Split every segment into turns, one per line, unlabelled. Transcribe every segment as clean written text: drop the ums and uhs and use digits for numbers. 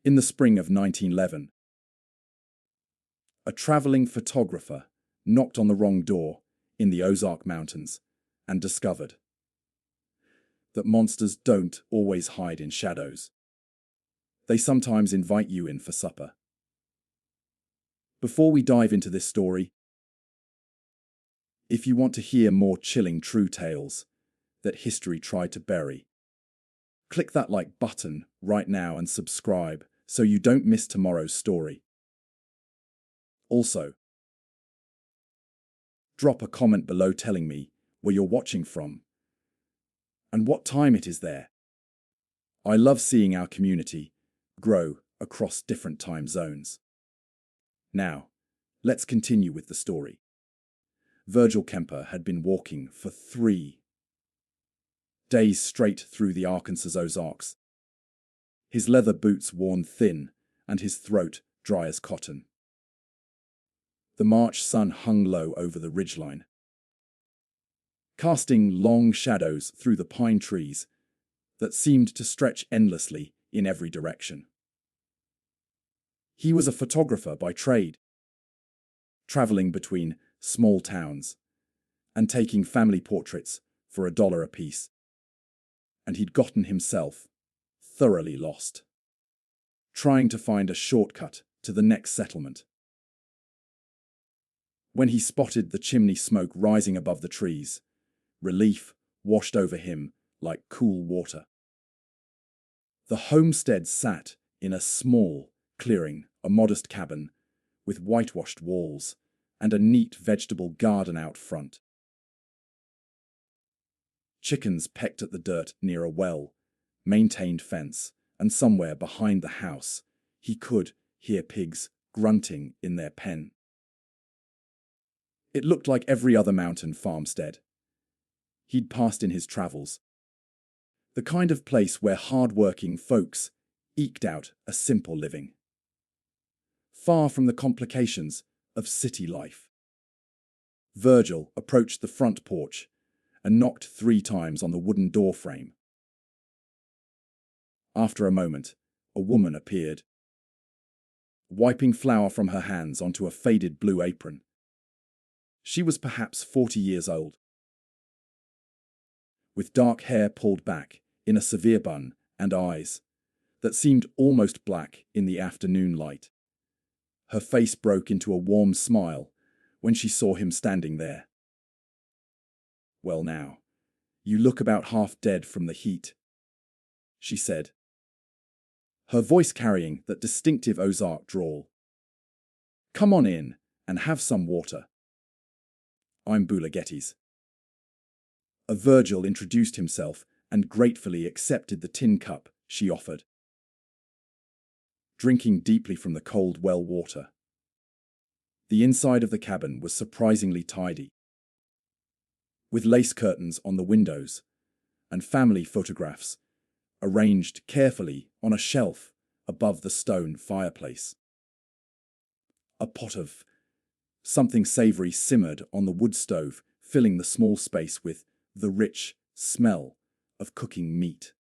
In the spring of 1911, a traveling photographer knocked on the wrong door in the Ozark Mountains and discovered that monsters don't always hide in shadows. They sometimes invite you in for supper. Before we dive into this story, if you want to hear more chilling true tales that history tried to bury, click that like button right now and subscribe so you don't miss tomorrow's story. Also, drop a comment below telling me where you're watching from and what time it is there. I love seeing our community grow across different time zones. Now, let's continue with the story. Virgil Kemper had been walking for 3 days straight through the Arkansas Ozarks, his leather boots worn thin and his throat dry as cotton. The March sun hung low over the ridgeline, casting long shadows through the pine trees that seemed to stretch endlessly in every direction. He was a photographer by trade, traveling between small towns and taking family portraits for $1 apiece, and he'd gotten himself thoroughly lost, trying to find a shortcut to the next settlement. When he spotted the chimney smoke rising above the trees, relief washed over him like cool water. The homestead sat in a small clearing, a modest cabin with whitewashed walls and a neat vegetable garden out front. Chickens pecked at the dirt near a well-maintained fence, and somewhere behind the house he could hear pigs grunting in their pen. It looked like every other mountain farmstead he'd passed in his travels, the kind of place where hard-working folks eked out a simple living, far from the complications of city life. Virgil approached the front porch and knocked 3 times on the wooden door frame. After a moment, a woman appeared, wiping flour from her hands onto a faded blue apron. She was perhaps 40 years old, with dark hair pulled back in a severe bun and eyes that seemed almost black in the afternoon light. Her face broke into a warm smile when she saw him standing there. "Well now, you look about half dead from the heat," she said, her voice carrying that distinctive Ozark drawl. "Come on in and have some water. I'm Bula Gettys." Virgil introduced himself and gratefully accepted the tin cup she offered, drinking deeply from the cold well water. The inside of the cabin was surprisingly tidy, with lace curtains on the windows and family photographs arranged carefully on a shelf above the stone fireplace. A pot of something savory simmered on the wood stove, filling the small space with the rich smell of cooking meat.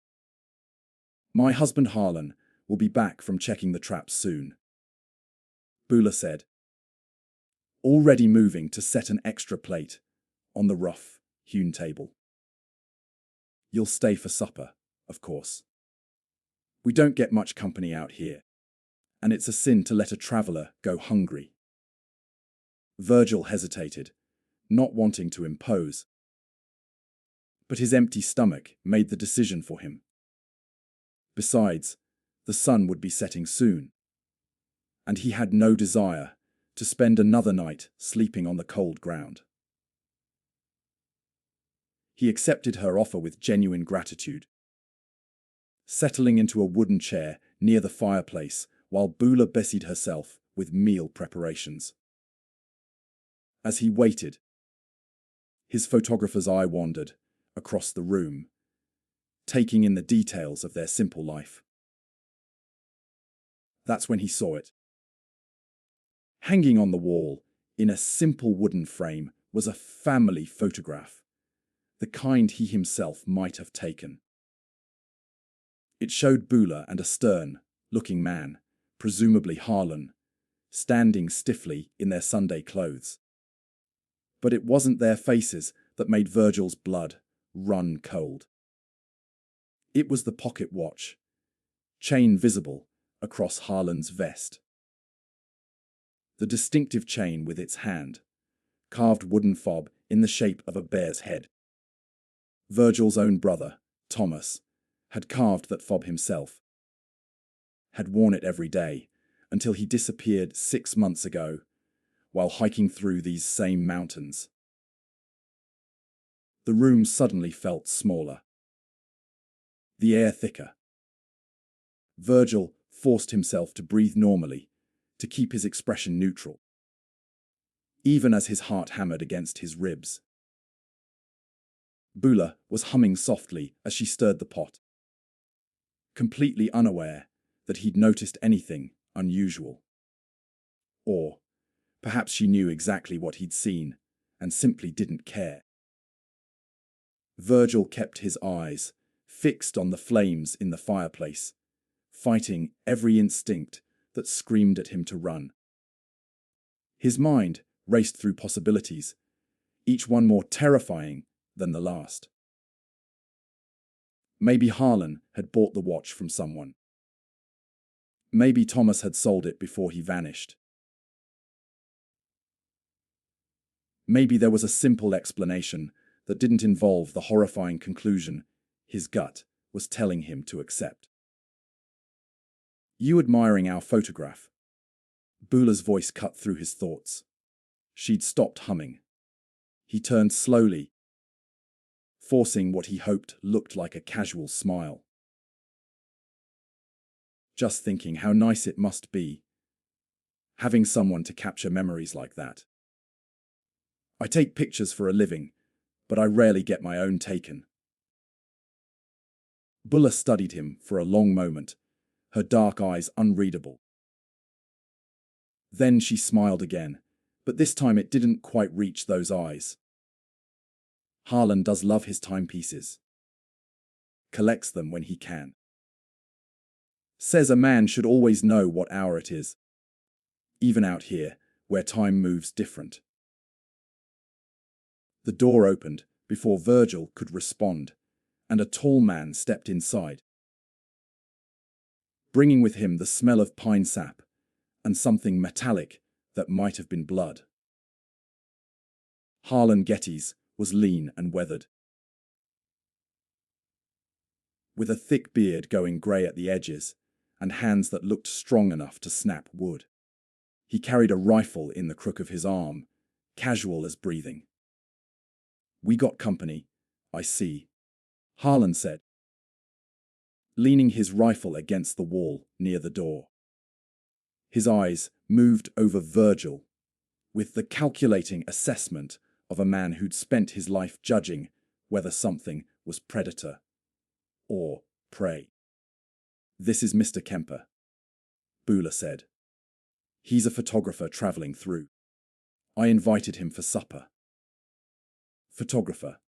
"My husband Harlan will be back from checking the traps soon," Bula said, already moving to set an extra plate on the rough-hewn table. "You'll stay for supper, of course. We don't get much company out here, and it's a sin to let a traveler go hungry." Virgil hesitated, not wanting to impose, but his empty stomach made the decision for him. Besides, the sun would be setting soon, and he had no desire to spend another night sleeping on the cold ground. He accepted her offer with genuine gratitude, settling into a wooden chair near the fireplace while Bula busied herself with meal preparations. As he waited, his photographer's eye wandered across the room, taking in the details of their simple life. That's when he saw it. Hanging on the wall, in a simple wooden frame, was a family photograph, the kind he himself might have taken. It showed Bula and a stern, looking man, presumably Harlan, standing stiffly in their Sunday clothes. But it wasn't their faces that made Virgil's blood run cold. It was the pocket watch, chain visible across Harlan's vest. The distinctive chain with its hand, carved wooden fob in the shape of a bear's head. Virgil's own brother, Thomas, had carved that fob himself, had worn it every day until he disappeared 6 months ago while hiking through these same mountains. The room suddenly felt smaller, the air thicker. Virgil forced himself to breathe normally, to keep his expression neutral, even as his heart hammered against his ribs. Bula was humming softly as she stirred the pot, completely unaware that he'd noticed anything unusual. Or perhaps she knew exactly what he'd seen and simply didn't care. Virgil kept his eyes fixed on the flames in the fireplace, fighting every instinct that screamed at him to run. His mind raced through possibilities, each one more terrifying than the last. Maybe Harlan had bought the watch from someone. Maybe Thomas had sold it before he vanished. Maybe there was a simple explanation that didn't involve the horrifying conclusion his gut was telling him to accept. "You admiring our photograph?" Bula's voice cut through his thoughts. She'd stopped humming. He turned slowly, forcing what he hoped looked like a casual smile. "Just thinking how nice it must be, having someone to capture memories like that. I take pictures for a living, but I rarely get my own taken." Bula studied him for a long moment, her dark eyes unreadable. Then she smiled again, but this time it didn't quite reach those eyes. "Harlan does love his timepieces. Collects them when he can. Says a man should always know what hour it is, even out here, where time moves different." The door opened before Virgil could respond, and a tall man stepped inside, bringing with him the smell of pine sap and something metallic that might have been blood. Harlan Geddes was lean and weathered, with a thick beard going grey at the edges and hands that looked strong enough to snap wood. He carried a rifle in the crook of his arm, casual as breathing. "We got company, I see," Harlan said, leaning his rifle against the wall near the door. His eyes moved over Virgil with the calculating assessment of a man who'd spent his life judging whether something was predator or prey. "This is Mr. Kemper," Bula said. "He's a photographer traveling through. I invited him for supper." "Photographer."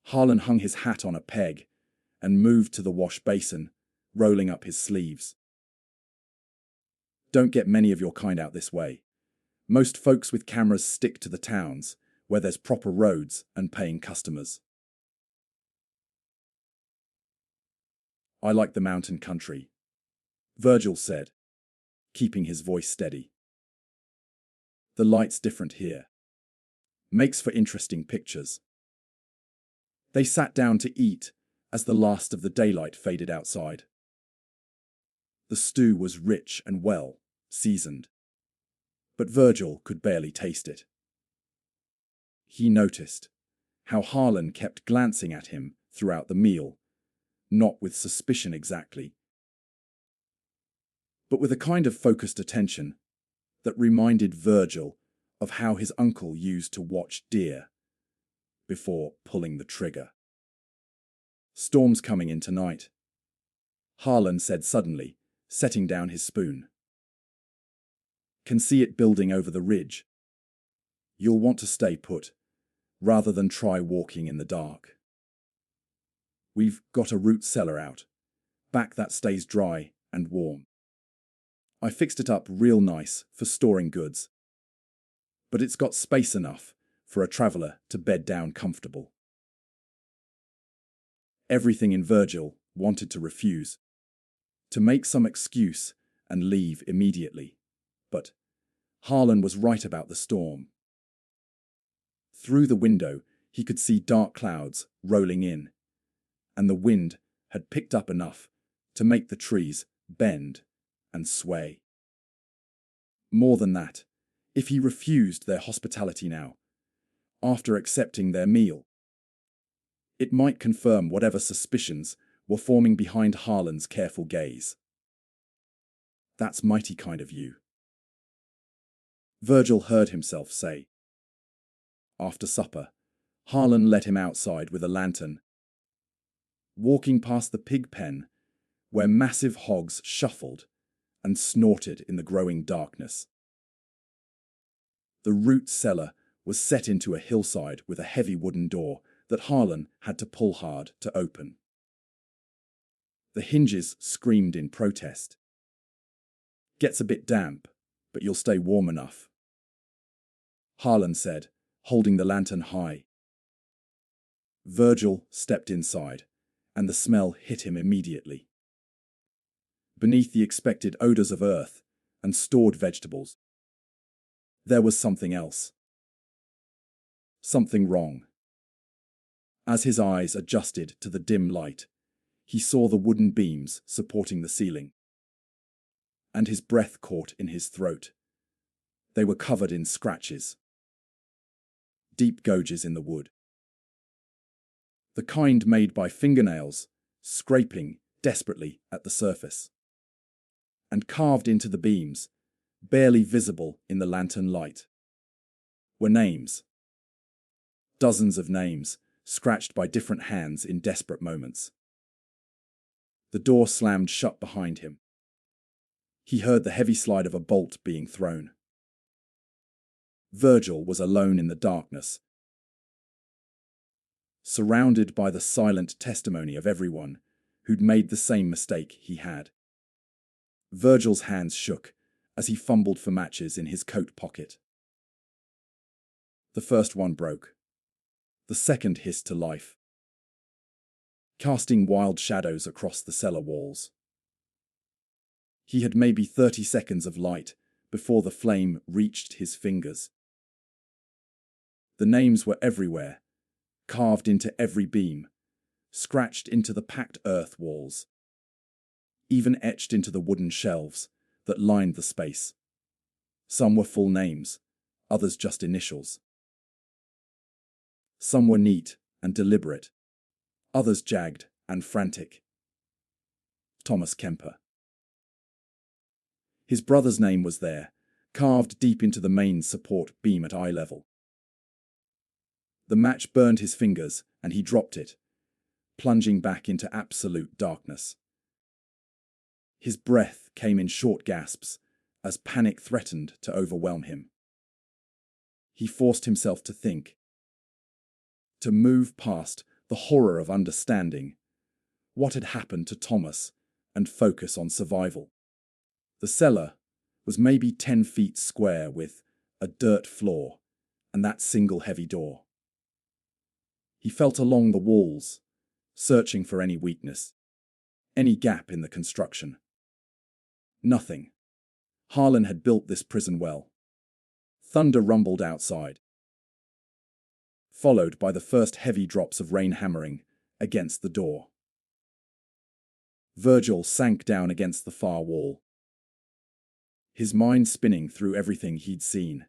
Harlan hung his hat on a peg and moved to the wash basin, rolling up his sleeves. "Don't get many of your kind out this way. Most folks with cameras stick to the towns, where there's proper roads and paying customers. I like the mountain country," Virgil said, keeping his voice steady. "The light's different here. Makes for interesting pictures." They sat down to eat as the last of the daylight faded outside. The stew was rich and well seasoned, but Virgil could barely taste it. He noticed how Harlan kept glancing at him throughout the meal, not with suspicion exactly, but with a kind of focused attention that reminded Virgil of how his uncle used to watch deer before pulling the trigger. "Storm's coming in tonight," Harlan said suddenly, setting down his spoon. "Can see it building over the ridge. You'll want to stay put, rather than try walking in the dark. We've got a root cellar out, back that stays dry and warm. I fixed it up real nice for storing goods, but it's got space enough for a traveller to bed down comfortable. Everything in Virgil wanted to refuse, to make some excuse and leave immediately. But Harlan was right about the storm. Through the window, he could see dark clouds rolling in, and the wind had picked up enough to make the trees bend and sway. More than that, if he refused their hospitality now, after accepting their meal, it might confirm whatever suspicions were forming behind Harlan's careful gaze. "That's mighty kind of you," Virgil heard himself say. After supper, Harlan led him outside with a lantern, walking past the pig pen where massive hogs shuffled and snorted in the growing darkness. The root cellar was set into a hillside with a heavy wooden door that Harlan had to pull hard to open. The hinges screamed in protest. "Gets a bit damp, but you'll stay warm enough," Harlan said, holding the lantern high. Virgil stepped inside, and the smell hit him immediately. Beneath the expected odors of earth and stored vegetables, there was something else. Something wrong. As his eyes adjusted to the dim light, he saw the wooden beams supporting the ceiling, and his breath caught in his throat. They were covered in scratches, deep gouges in the wood, the kind made by fingernails scraping desperately at the surface. And carved into the beams, barely visible in the lantern light, were names. Dozens of names, scratched by different hands in desperate moments. The door slammed shut behind him. He heard the heavy slide of a bolt being thrown. Virgil was alone in the darkness, surrounded by the silent testimony of everyone who'd made the same mistake he had. Virgil's hands shook as he fumbled for matches in his coat pocket. The first one broke. The second hissed to life, casting wild shadows across the cellar walls. He had maybe 30 seconds of light before the flame reached his fingers. The names were everywhere, carved into every beam, scratched into the packed earth walls, even etched into the wooden shelves that lined the space. Some were full names, others just initials. Some were neat and deliberate, others jagged and frantic. Thomas Kemper. His brother's name was there, carved deep into the main support beam at eye level. The match burned his fingers and he dropped it, plunging back into absolute darkness. His breath came in short gasps as panic threatened to overwhelm him. He forced himself to think, to move past the horror of understanding what had happened to Thomas and focus on survival. The cellar was maybe 10 feet square with a dirt floor and that single heavy door. He felt along the walls, searching for any weakness, any gap in the construction. Nothing. Harlan had built this prison well. Thunder rumbled outside, followed by the first heavy drops of rain hammering against the door. Virgil sank down against the far wall, his mind spinning through everything he'd seen,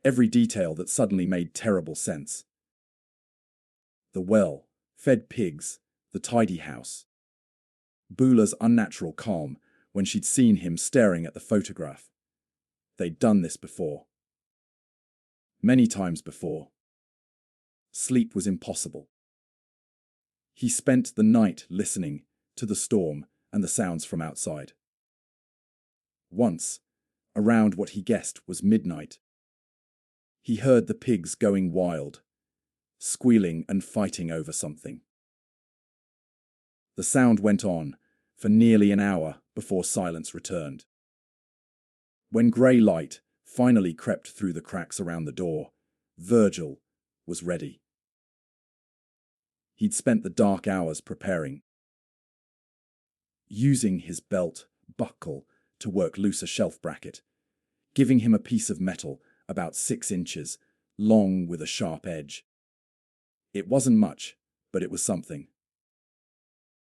every detail that suddenly made terrible sense. The well, fed pigs, the tidy house. Beulah's unnatural calm when she'd seen him staring at the photograph. They'd done this before. Many times before. Sleep was impossible. He spent the night listening to the storm and the sounds from outside. Once, around what he guessed was midnight, he heard the pigs going wild, squealing and fighting over something. The sound went on for nearly an hour before silence returned. When grey light finally crept through the cracks around the door, Virgil was ready. He'd spent the dark hours preparing, using his belt buckle to work loose a shelf bracket, giving him a piece of metal about 6 inches long with a sharp edge. It wasn't much, but it was something.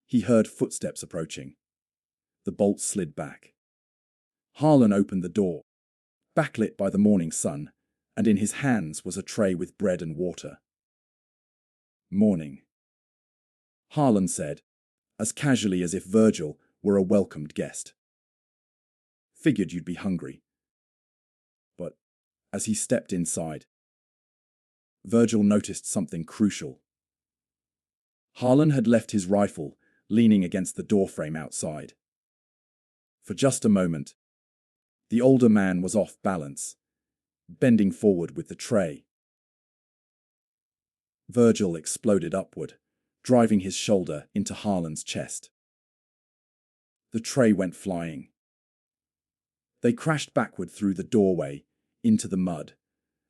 He heard footsteps approaching. The bolt slid back. Harlan opened the door, backlit by the morning sun, and in his hands was a tray with bread and water. "Morning," Harlan said, as casually as if Virgil were a welcomed guest. "Figured you'd be hungry." But as he stepped inside, Virgil noticed something crucial. Harlan had left his rifle leaning against the doorframe outside. For just a moment, the older man was off balance, bending forward with the tray. Virgil exploded upward, driving his shoulder into Harlan's chest. The tray went flying. They crashed backward through the doorway into the mud,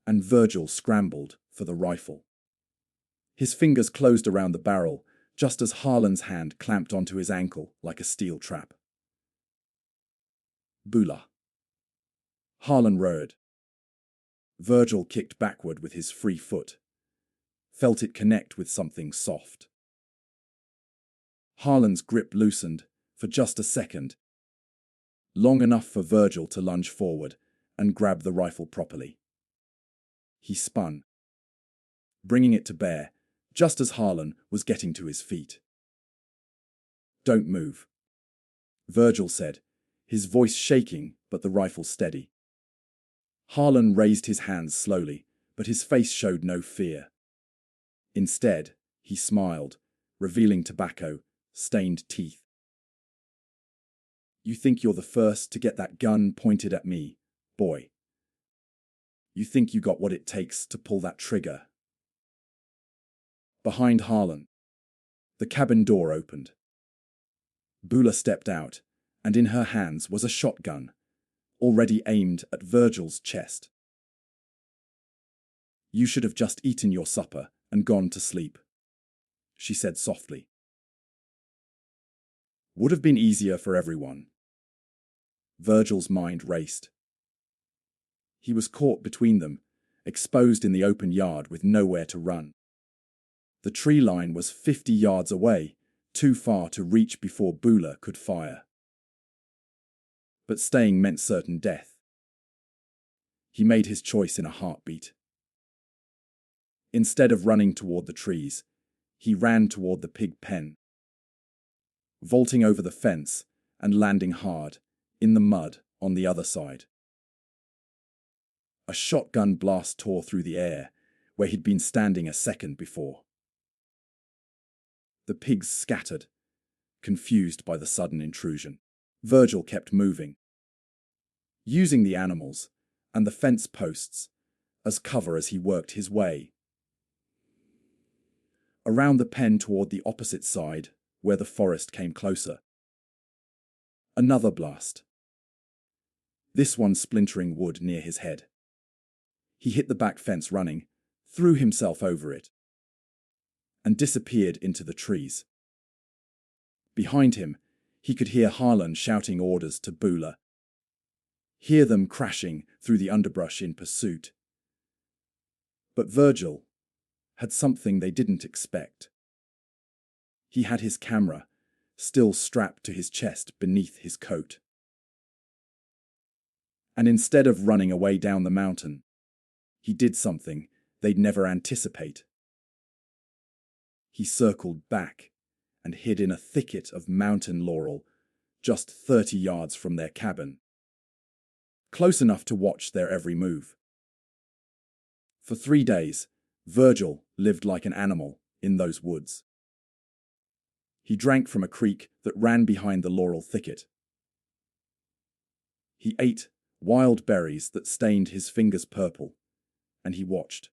and Virgil scrambled for the rifle. His fingers closed around the barrel just as Harlan's hand clamped onto his ankle like a steel trap. "Bula." Harlan roared. Virgil kicked backward with his free foot, felt it connect with something soft. Harlan's grip loosened for just a second, long enough for Virgil to lunge forward and grab the rifle properly. He spun, bringing it to bear just as Harlan was getting to his feet. "Don't move," Virgil said, his voice shaking but the rifle steady. Harlan raised his hands slowly, but his face showed no fear. Instead, he smiled, revealing tobacco-stained teeth. "You think you're the first to get that gun pointed at me, boy? You think you got what it takes to pull that trigger?" Behind Harlan, the cabin door opened. Bula stepped out, and in her hands was a shotgun, already aimed at Virgil's chest. "You should have just eaten your supper and gone to sleep," she said softly. "Would have been easier for everyone." Virgil's mind raced. He was caught between them, exposed in the open yard with nowhere to run. The tree line was 50 yards away, too far to reach before Bula could fire. But staying meant certain death. He made his choice in a heartbeat. Instead of running toward the trees, he ran toward the pig pen, vaulting over the fence and landing hard in the mud on the other side. A shotgun blast tore through the air where he'd been standing a second before. The pigs scattered, confused by the sudden intrusion. Virgil kept moving, using the animals and the fence posts as cover as he worked his way around the pen toward the opposite side where the forest came closer. Another blast, this one splintering wood near his head. He hit the back fence running, threw himself over it, and disappeared into the trees. Behind him, he could hear Harlan shouting orders to Bula, hear them crashing through the underbrush in pursuit. But Virgil had something they didn't expect. He had his camera, still strapped to his chest beneath his coat. And instead of running away down the mountain, he did something they'd never anticipate. He circled back and hid in a thicket of mountain laurel just 30 yards from their cabin, close enough to watch their every move. For 3 days, Virgil lived like an animal in those woods. He drank from a creek that ran behind the laurel thicket. He ate wild berries that stained his fingers purple, and he watched.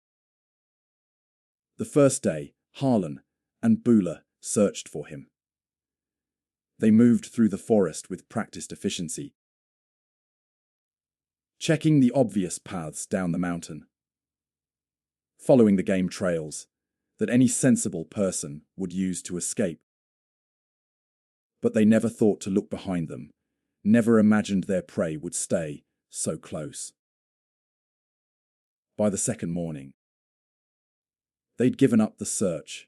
The first day, Harlan and Bula searched for him. They moved through the forest with practiced efficiency, checking the obvious paths down the mountain, following the game trails that any sensible person would use to escape. But they never thought to look behind them, never imagined their prey would stay so close. By the second morning, they'd given up the search.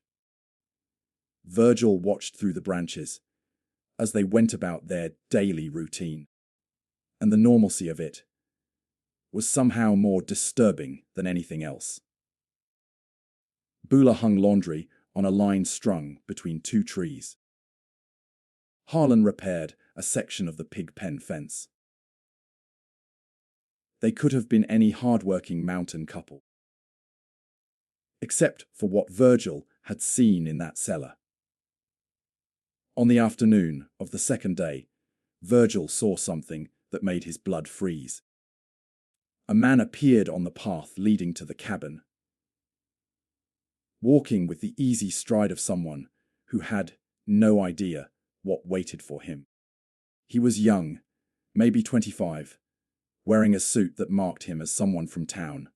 Virgil watched through the branches as they went about their daily routine, and the normalcy of it was somehow more disturbing than anything else. Bula hung laundry on a line strung between two trees. Harlan repaired a section of the pig pen fence. They could have been any hard-working mountain couple, except for what Virgil had seen in that cellar. On the afternoon of the second day, Virgil saw something that made his blood freeze. A man appeared on the path leading to the cabin, walking with the easy stride of someone who had no idea what waited for him. He was young, maybe 25, wearing a suit that marked him as someone from town.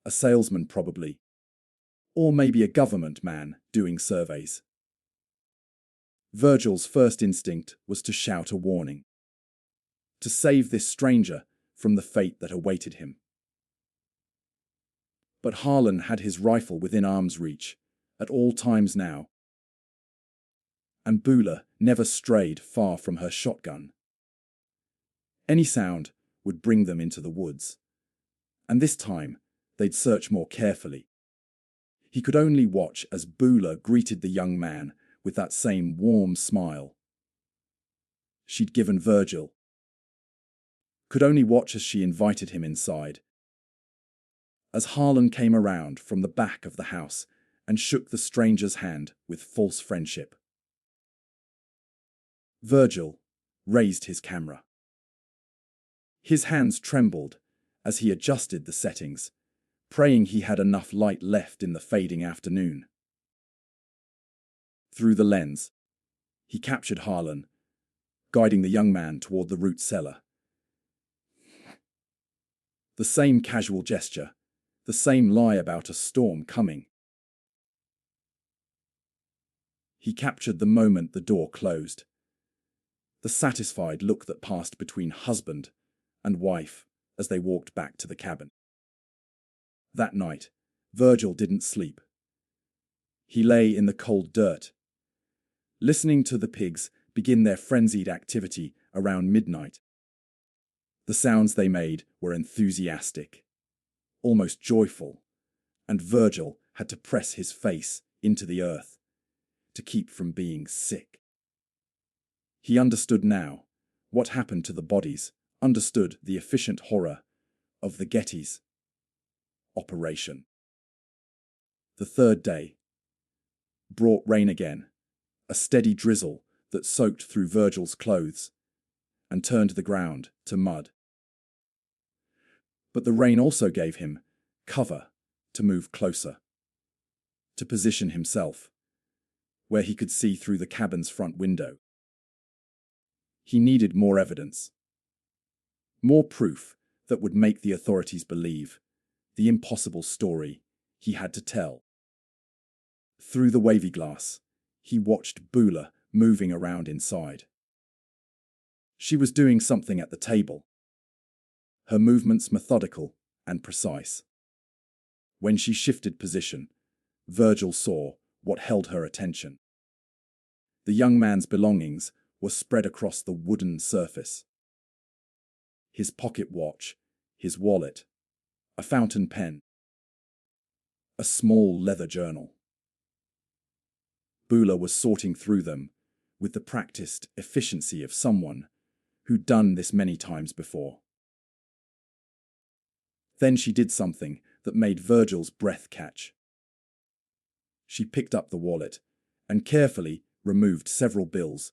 A salesman probably, or maybe a government man doing surveys. Virgil's first instinct was to shout a warning, to save this stranger from the fate that awaited him. But Harlan had his rifle within arm's reach at all times now, and Bula never strayed far from her shotgun. Any sound would bring them into the woods, and this time they'd search more carefully. He could only watch as Bula greeted the young man with that same warm smile she'd given Virgil. Could only watch as she invited him inside. As Harlan came around from the back of the house and shook the stranger's hand with false friendship, Virgil raised his camera. His hands trembled as he adjusted the settings, praying he had enough light left in the fading afternoon. Through the lens, he captured Harlan, guiding the young man toward the root cellar. The same casual gesture, the same lie about a storm coming. He captured the moment the door closed, the satisfied look that passed between husband and wife as they walked back to the cabin. That night, Virgil didn't sleep. He lay in the cold dirt, listening to the pigs begin their frenzied activity around midnight. The sounds they made were enthusiastic, almost joyful, and Virgil had to press his face into the earth to keep from being sick. He understood now what happened to the bodies, understood the efficient horror of the Getty's operation. The third day brought rain again, a steady drizzle that soaked through Virgil's clothes and turned the ground to mud. But the rain also gave him cover to move closer, to position himself where he could see through the cabin's front window. He needed more evidence, more proof that would make the authorities believe the impossible story he had to tell. Through the wavy glass, he watched Bula moving around inside. She was doing something at the table, her movements methodical and precise. When she shifted position, Virgil saw what held her attention. The young man's belongings were spread across the wooden surface. His pocket watch, his wallet, a fountain pen, a small leather journal. Bula was sorting through them with the practiced efficiency of someone who'd done this many times before. Then she did something that made Virgil's breath catch. She picked up the wallet and carefully removed several bills,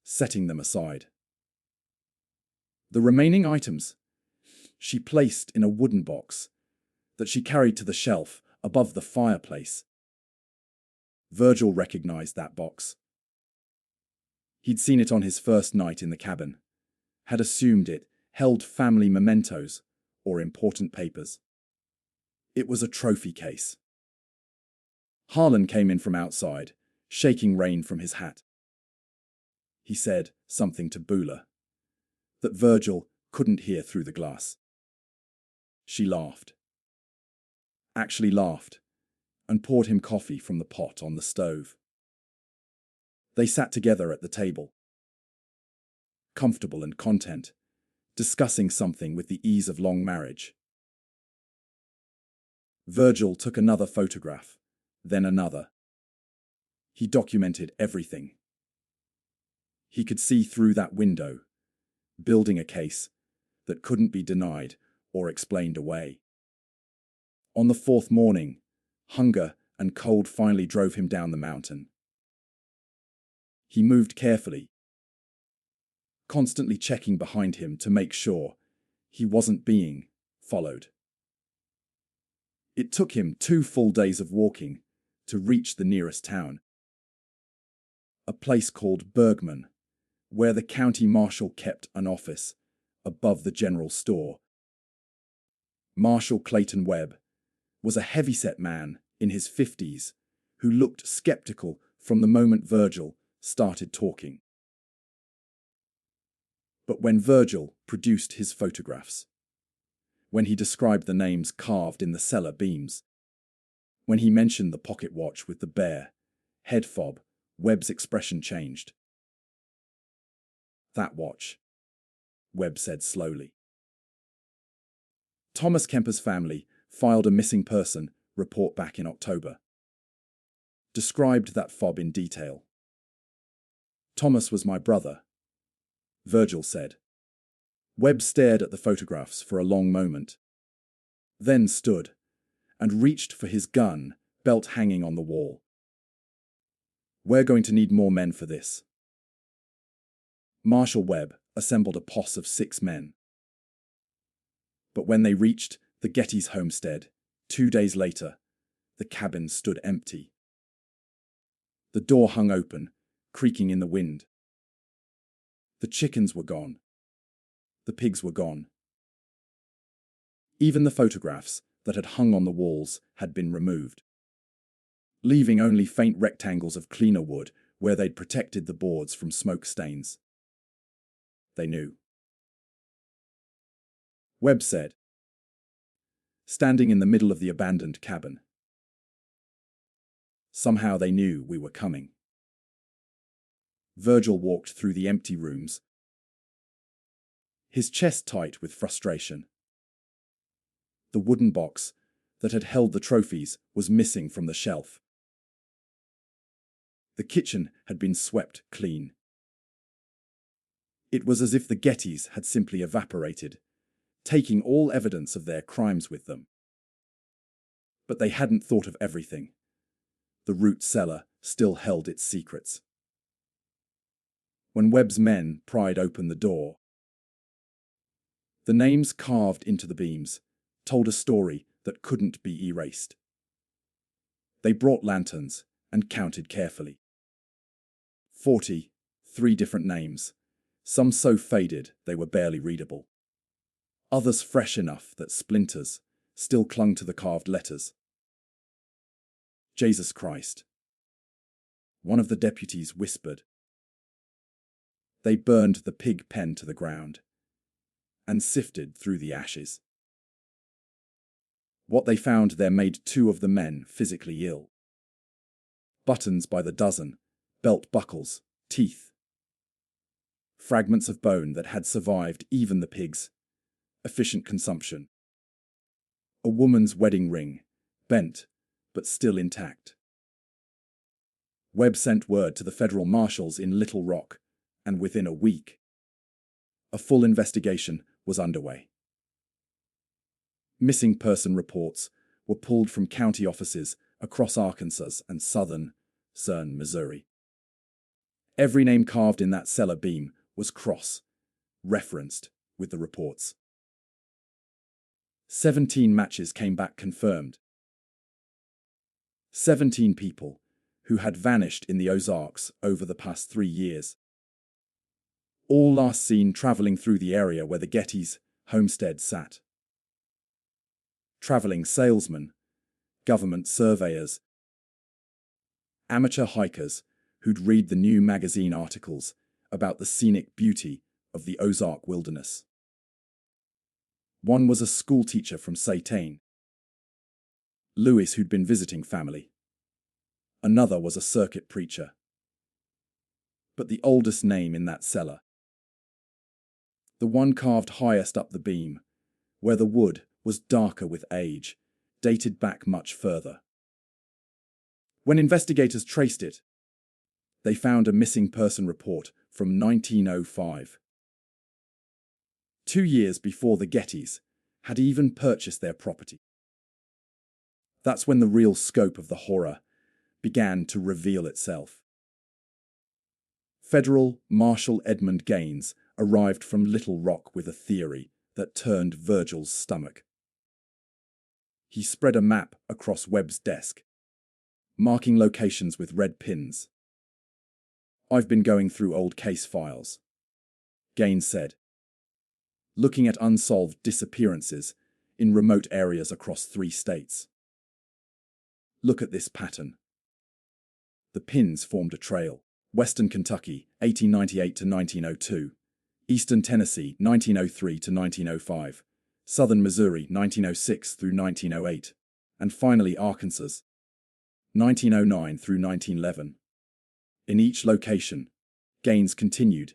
setting them aside. The remaining items she placed in a wooden box that she carried to the shelf above the fireplace. Virgil recognized that box. He'd seen it on his first night in the cabin, had assumed it held family mementos or important papers. It was a trophy case. Harlan came in from outside, shaking rain from his hat. He said something to Beulah that Virgil couldn't hear through the glass. She laughed. Actually laughed, and poured him coffee from the pot on the stove. They sat together at the table, comfortable and content, discussing something with the ease of long marriage. Virgil took another photograph, then another. He documented everything. He could see through that window, building a case that couldn't be denied or explained away. On the fourth morning, hunger and cold finally drove him down the mountain. He moved carefully, constantly checking behind him to make sure he wasn't being followed. It took him 2 full days of walking to reach the nearest town, a place called Bergman, where the county marshal kept an office above the general store. Marshal Clayton Webb was a heavyset man in his 50s who looked skeptical from the moment Virgil started talking. But when Virgil produced his photographs, when he described the names carved in the cellar beams, when he mentioned the pocket watch with the bear head fob, Webb's expression changed. That watch, Webb said slowly. Thomas Kemper's family filed a missing person report back in October. Described that fob in detail. Thomas was my brother, Virgil said. Webb stared at the photographs for a long moment, then stood and reached for his gun, belt hanging on the wall. We're going to need more men for this. Marshal Webb assembled a posse of 6 men. But when they reached the Gettys' homestead, 2 days later, the cabin stood empty. The door hung open, creaking in the wind. The chickens were gone. The pigs were gone. Even the photographs that had hung on the walls had been removed, leaving only faint rectangles of cleaner wood where they'd protected the boards from smoke stains. They knew. Webb said, standing in the middle of the abandoned cabin. Somehow they knew we were coming. Virgil walked through the empty rooms, his chest tight with frustration. The wooden box that had held the trophies was missing from the shelf. The kitchen had been swept clean. It was as if the Gettys had simply evaporated, taking all evidence of their crimes with them. But they hadn't thought of everything. The root cellar still held its secrets. When Webb's men pried open the door, the names carved into the beams told a story that couldn't be erased. They brought lanterns and counted carefully. 43 different names, some so faded they were barely readable. Others fresh enough that splinters still clung to the carved letters. Jesus Christ. One of the deputies whispered. They burned the pig pen to the ground and sifted through the ashes. What they found there made 2 of the men physically ill. Buttons by the dozen, belt buckles, teeth. Fragments of bone that had survived even the pigs' efficient consumption. A woman's wedding ring, bent but still intact. Webb sent word to the federal marshals in Little Rock, and within a week, a full investigation was underway. Missing person reports were pulled from county offices across Arkansas and southern Missouri. Every name carved in that cellar beam was cross-referenced with the reports. 17 matches came back confirmed. 17 people who had vanished in the Ozarks over the past 3 years. all last seen traveling through the area where the Getty's homestead sat. Traveling salesmen, government surveyors, amateur hikers who'd read the new magazine articles about the scenic beauty of the Ozark wilderness. One was a schoolteacher from Satan, Lewis, who'd been visiting family. Another was a circuit preacher. But the oldest name in that cellar, the one carved highest up the beam, where the wood was darker with age, dated back much further. When investigators traced it, they found a missing person report from 1905. 2 years before the Gettys had even purchased their property. That's when the real scope of the horror began to reveal itself. Federal Marshal Edmund Gaines arrived from Little Rock with a theory that turned Virgil's stomach. He spread a map across Webb's desk, marking locations with red pins. "I've been going through old case files," Gaines said, "looking at unsolved disappearances in remote areas across 3 states. Look at this pattern." The pins formed a trail. Western Kentucky, 1898 to 1902. Eastern Tennessee, 1903 to 1905. Southern Missouri, 1906 through 1908. And finally Arkansas, 1909 through 1911. In each location, Gaines continued,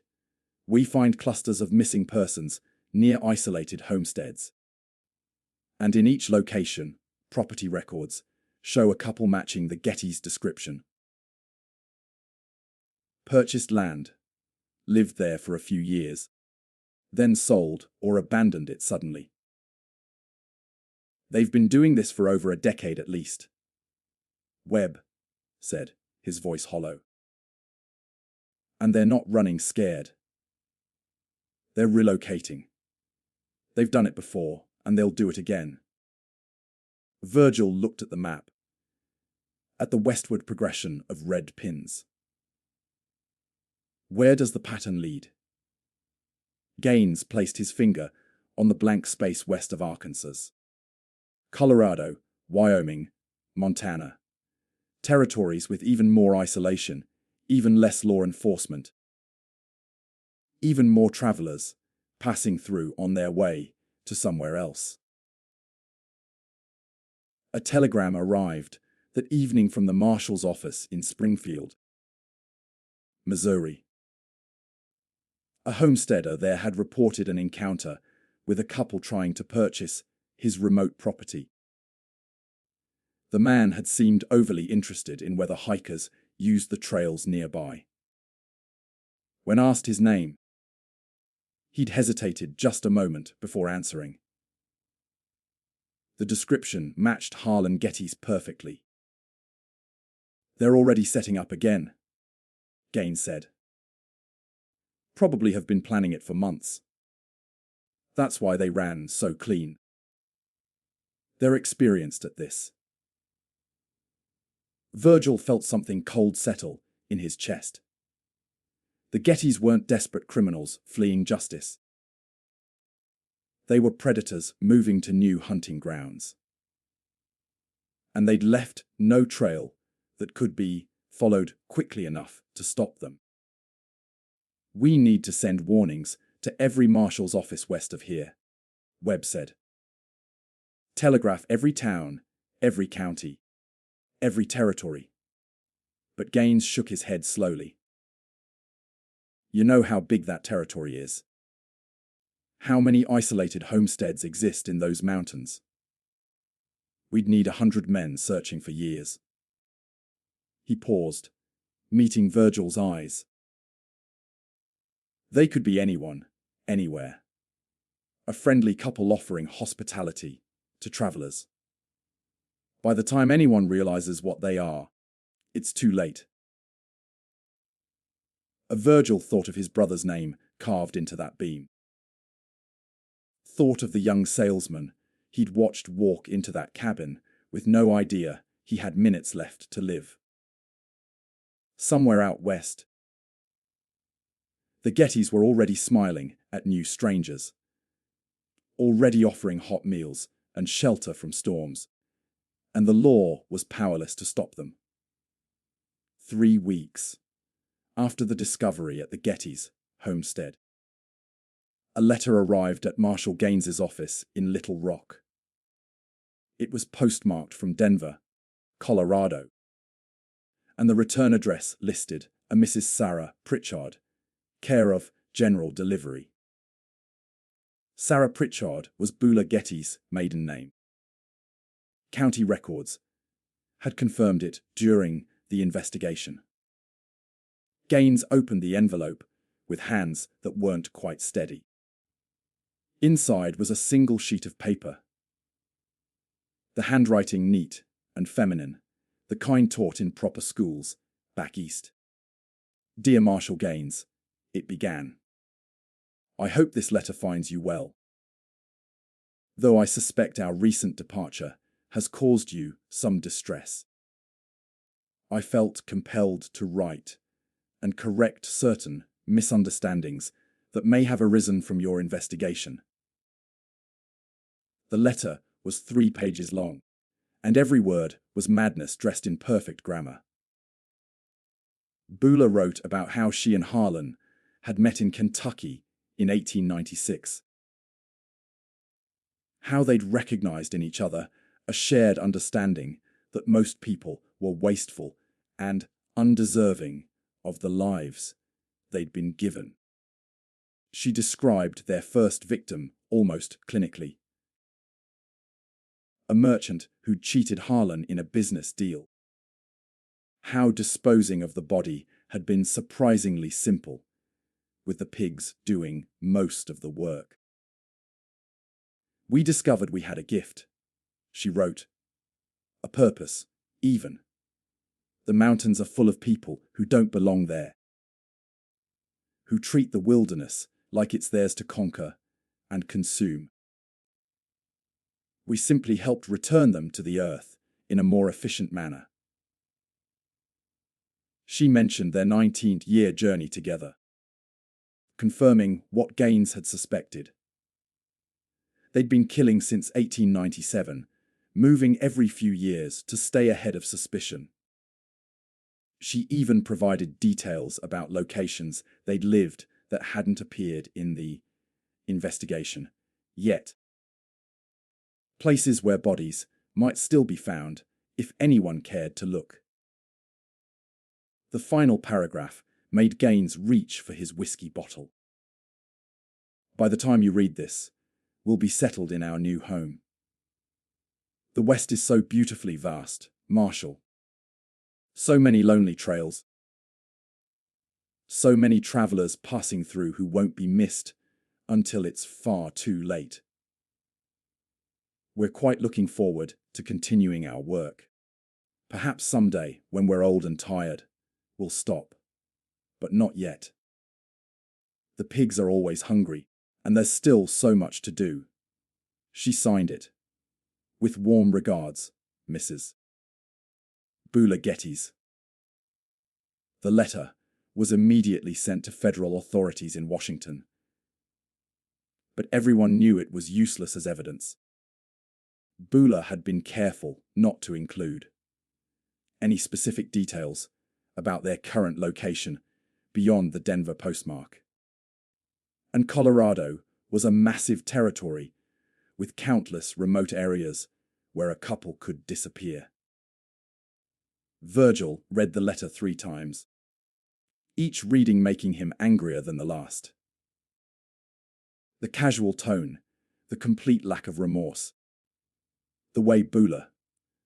we find clusters of missing persons near isolated homesteads. And in each location, property records show a couple matching the Getty's description. Purchased land, lived there for a few years, then sold or abandoned it suddenly. They've been doing this for over a decade at least, Webb said, his voice hollow. And they're not running scared. They're relocating. They've done it before, and they'll do it again. Virgil looked at the map, at the westward progression of red pins. Where does the pattern lead? Gaines placed his finger on the blank space west of Arkansas. Colorado, Wyoming, Montana. Territories with even more isolation, even less law enforcement. Even more travelers passing through on their way to somewhere else. A telegram arrived that evening from the marshal's office in Springfield, Missouri. A homesteader there had reported an encounter with a couple trying to purchase his remote property. The man had seemed overly interested in whether hikers used the trails nearby. When asked his name, he'd hesitated just a moment before answering. The description matched Harlan Getty's perfectly. They're already setting up again, Gaines said. Probably have been planning it for months. That's why they ran so clean. They're experienced at this. Virgil felt something cold settle in his chest. The Gettys weren't desperate criminals fleeing justice. They were predators moving to new hunting grounds. And they'd left no trail that could be followed quickly enough to stop them. We need to send warnings to every marshal's office west of here, Webb said. Telegraph every town, every county, every territory. But Gaines shook his head slowly. You know how big that territory is. How many isolated homesteads exist in those mountains? We'd need 100 men searching for years. He paused, meeting Virgil's eyes. They could be anyone, anywhere. A friendly couple offering hospitality to travelers. By the time anyone realizes what they are, it's too late. Virgil thought of his brother's name carved into that beam. Thought of the young salesman he'd watched walk into that cabin with no idea he had minutes left to live. Somewhere out west, The Gettys were already smiling at new strangers, already offering hot meals and shelter from storms, and the law was powerless to stop them. 3 weeks after the discovery at the Gettys' homestead, a letter arrived at Marshal Gaines's office in Little Rock. It was postmarked from Denver, Colorado, and the return address listed a Mrs. Sarah Pritchard, care of General Delivery. Sarah Pritchard was Beulah Getty's maiden name. County records had confirmed it during the investigation. Gaines opened the envelope with hands that weren't quite steady. Inside was a single sheet of paper, the handwriting neat and feminine, the kind taught in proper schools back east. Dear Marshal Gaines, it began. I hope this letter finds you well. Though I suspect our recent departure has caused you some distress, I felt compelled to write and correct certain misunderstandings that may have arisen from your investigation. The letter was 3 pages long, and every word was madness dressed in perfect grammar. Beulah wrote about how she and Harlan had met in Kentucky in 1896, how they'd recognized in each other a shared understanding that most people were wasteful and undeserving of the lives they'd been given. She described their first victim almost clinically. A merchant who'd cheated Harlan in a business deal. How disposing of the body had been surprisingly simple, with the pigs doing most of the work. We discovered we had a gift, she wrote. A purpose, even. The mountains are full of people who don't belong there, who treat the wilderness like it's theirs to conquer and consume. We simply helped return them to the earth in a more efficient manner. She mentioned their 19-year journey together, confirming what Gaines had suspected. They'd been killing since 1897, moving every few years to stay ahead of suspicion. She even provided details about locations they'd lived that hadn't appeared in the investigation yet. Places where bodies might still be found if anyone cared to look. The final paragraph made Gaines reach for his whiskey bottle. By the time you read this, we'll be settled in our new home. The West is so beautifully vast, Marshall. So many lonely trails. So many travelers passing through who won't be missed until it's far too late. We're quite looking forward to continuing our work. Perhaps someday, when we're old and tired, we'll stop. But not yet. The pigs are always hungry, and there's still so much to do. She signed it. With warm regards, Mrs. Beulah Gettys. The letter was immediately sent to federal authorities in Washington. But everyone knew it was useless as evidence. Beulah had been careful not to include any specific details about their current location beyond the Denver postmark. And Colorado was a massive territory with countless remote areas where a couple could disappear. Virgil read the letter 3 times, each reading making him angrier than the last. The casual tone, the complete lack of remorse, the way Beulah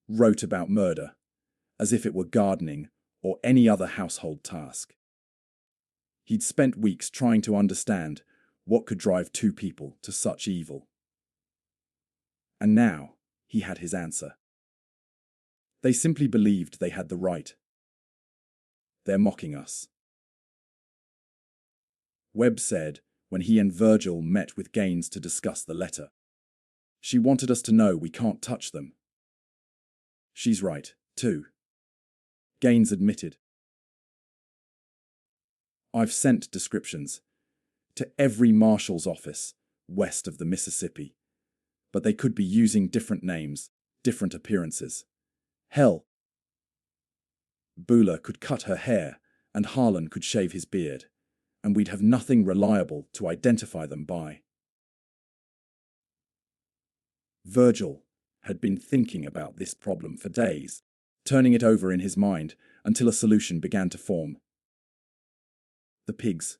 wrote about murder as if it were gardening or any other household task. He'd spent weeks trying to understand what could drive 2 people to such evil. And now he had his answer. They simply believed they had the right. They're mocking us. Webb said when he and Virgil met with Gaines to discuss the letter. She wanted us to know we can't touch them. She's right, too. Gaines admitted. I've sent descriptions to every marshal's office west of the Mississippi, but they could be using different names, different appearances. Hell, Beulah could cut her hair and Harlan could shave his beard, and we'd have nothing reliable to identify them by. Virgil had been thinking about this problem for days, turning it over in his mind until a solution began to form. The pigs,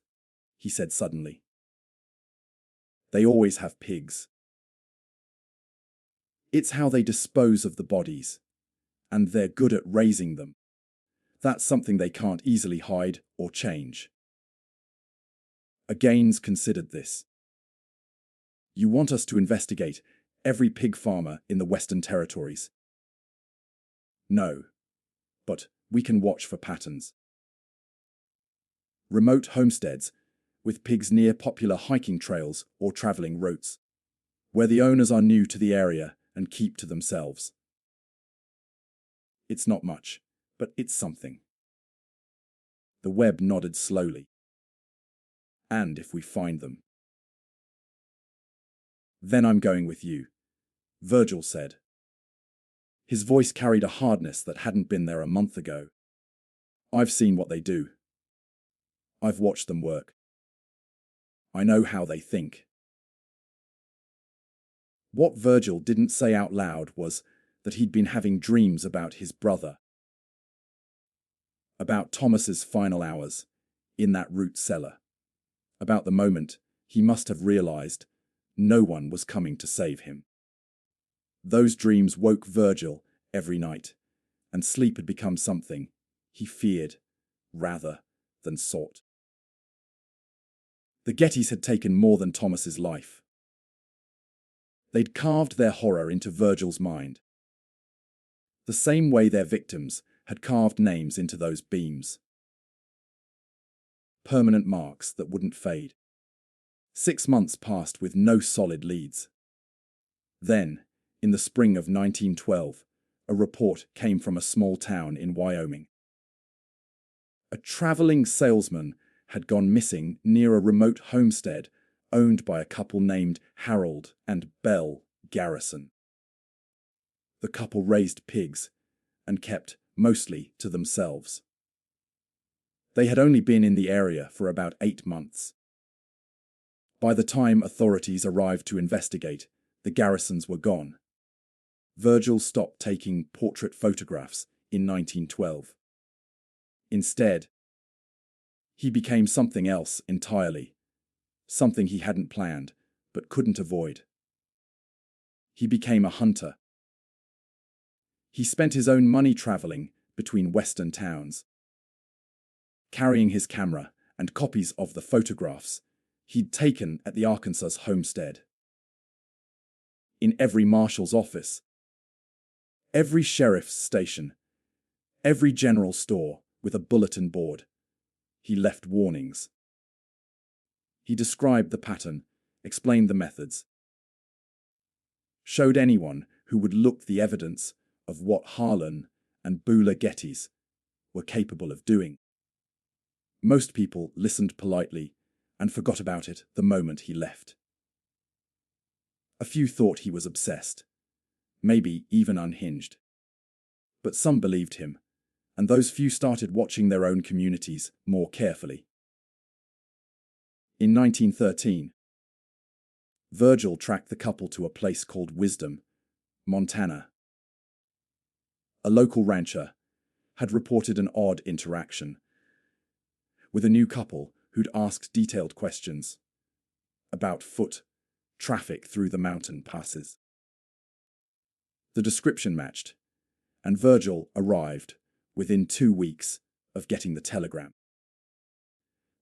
he said suddenly. They always have pigs. It's how they dispose of the bodies, and they're good at raising them. That's something they can't easily hide or change. Gaines considered this. You want us to investigate every pig farmer in the Western Territories? No, but we can watch for patterns. Remote homesteads with pigs near popular hiking trails or traveling routes, where the owners are new to the area and keep to themselves. It's not much, but it's something. The web nodded slowly. And if we find them. Then I'm going with you, Virgil said. His voice carried a hardness that hadn't been there a month ago. I've seen what they do. I've watched them work. I know how they think. What Virgil didn't say out loud was that he'd been having dreams about his brother. About Thomas's final hours in that root cellar. About the moment he must have realized no one was coming to save him. Those dreams woke Virgil every night, and sleep had become something he feared rather than sought. The Gettys had taken more than Thomas's life. They'd carved their horror into Virgil's mind, the same way their victims had carved names into those beams. Permanent marks that wouldn't fade. 6 months passed with no solid leads. Then, in the spring of 1912, a report came from a small town in Wyoming. A traveling salesman had gone missing near a remote homestead owned by a couple named Harold and Belle Garrison. The couple raised pigs and kept mostly to themselves. They had only been in the area for about 8 months. By the time authorities arrived to investigate, the Garrisons were gone. Virgil stopped taking portrait photographs in 1912. Instead, he became something else entirely, something he hadn't planned but couldn't avoid. He became a hunter. He spent his own money traveling between western towns, carrying his camera and copies of the photographs he'd taken at the Arkansas homestead. In every marshal's office, every sheriff's station, every general store with a bulletin board, he left warnings. He described the pattern, explained the methods, showed anyone who would look the evidence of what Harlan and Beulah Gettys were capable of doing. Most people listened politely and forgot about it the moment he left. A few thought he was obsessed, maybe even unhinged. But some believed him, and those few started watching their own communities more carefully. In 1913, Virgil tracked the couple to a place called Wisdom, Montana. A local rancher had reported an odd interaction with a new couple who'd asked detailed questions about foot traffic through the mountain passes. The description matched, and Virgil arrived within 2 weeks of getting the telegram.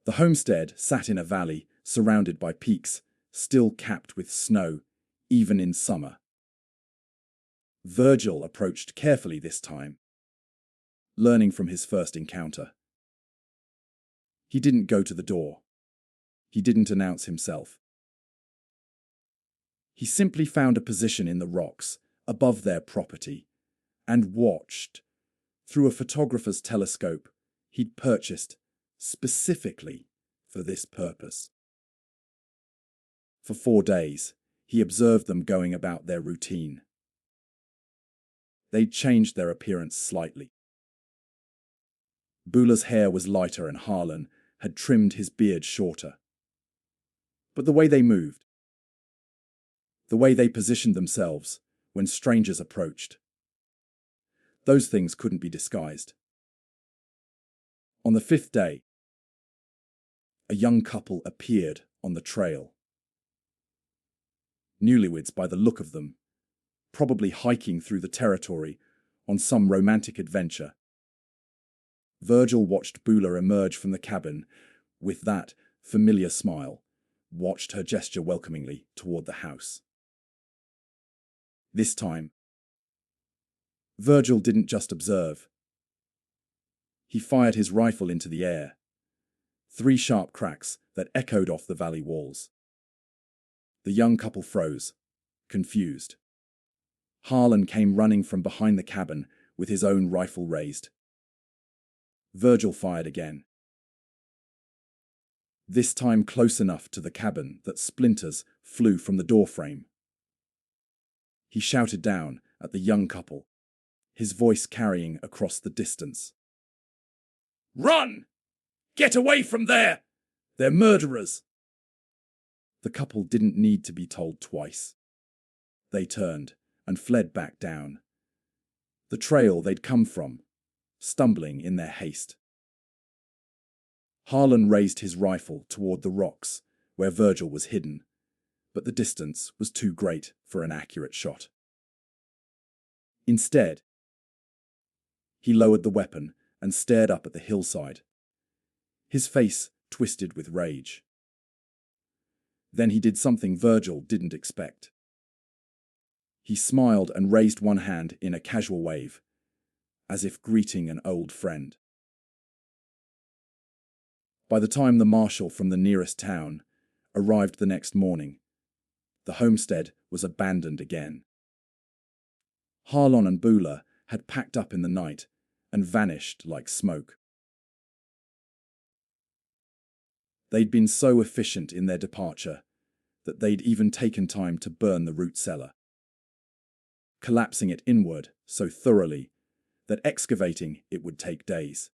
The homestead sat in a valley surrounded by peaks, still capped with snow, even in summer. Virgil approached carefully this time, learning from his first encounter. He didn't go to the door. He didn't announce himself. He simply found a position in the rocks above their property and watched through a photographer's telescope he'd purchased specifically for this purpose. For 4 days, he observed them going about their routine. They'd changed their appearance slightly. Boulah's hair was lighter and Harlan had trimmed his beard shorter. But the way they moved, the way they positioned themselves when strangers approached, those things couldn't be disguised. On the 5th day, a young couple appeared on the trail. Newlyweds by the look of them, probably hiking through the territory on some romantic adventure. Virgil watched Beulah emerge from the cabin with that familiar smile, watched her gesture welcomingly toward the house. This time, Virgil didn't just observe. He fired his rifle into the air, 3 sharp cracks that echoed off the valley walls. The young couple froze, confused. Harlan came running from behind the cabin with his own rifle raised. Virgil fired again. This time close enough to the cabin that splinters flew from the doorframe. He shouted down at the young couple, his voice carrying across the distance. "Run! Get away from there! They're murderers!" The couple didn't need to be told twice. They turned and fled back down the trail they'd come from, stumbling in their haste. Harlan raised his rifle toward the rocks where Virgil was hidden, but the distance was too great for an accurate shot. Instead, he lowered the weapon and stared up at the hillside, his face twisted with rage. Then he did something Virgil didn't expect. He smiled and raised one hand in a casual wave, as if greeting an old friend. By the time the marshal from the nearest town arrived the next morning, the homestead was abandoned again. Harlan and Beulah had packed up in the night and vanished like smoke. They'd been so efficient in their departure that they'd even taken time to burn the root cellar, collapsing it inward so thoroughly that excavating it would take days.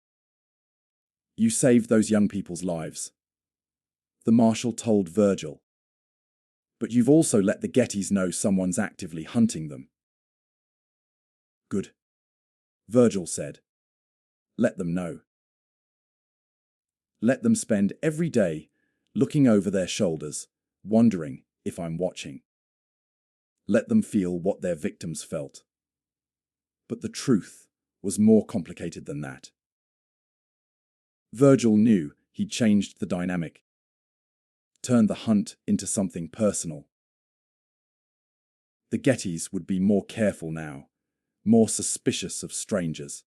"You saved those young people's lives," the marshal told Virgil. "But you've also let the Gettys know someone's actively hunting them." "Good," Virgil said. "Let them know. Let them spend every day looking over their shoulders, wondering if I'm watching. Let them feel what their victims felt." But the truth was more complicated than that. Virgil knew he'd changed the dynamic, turned the hunt into something personal. The Gettys would be more careful now, more suspicious of strangers.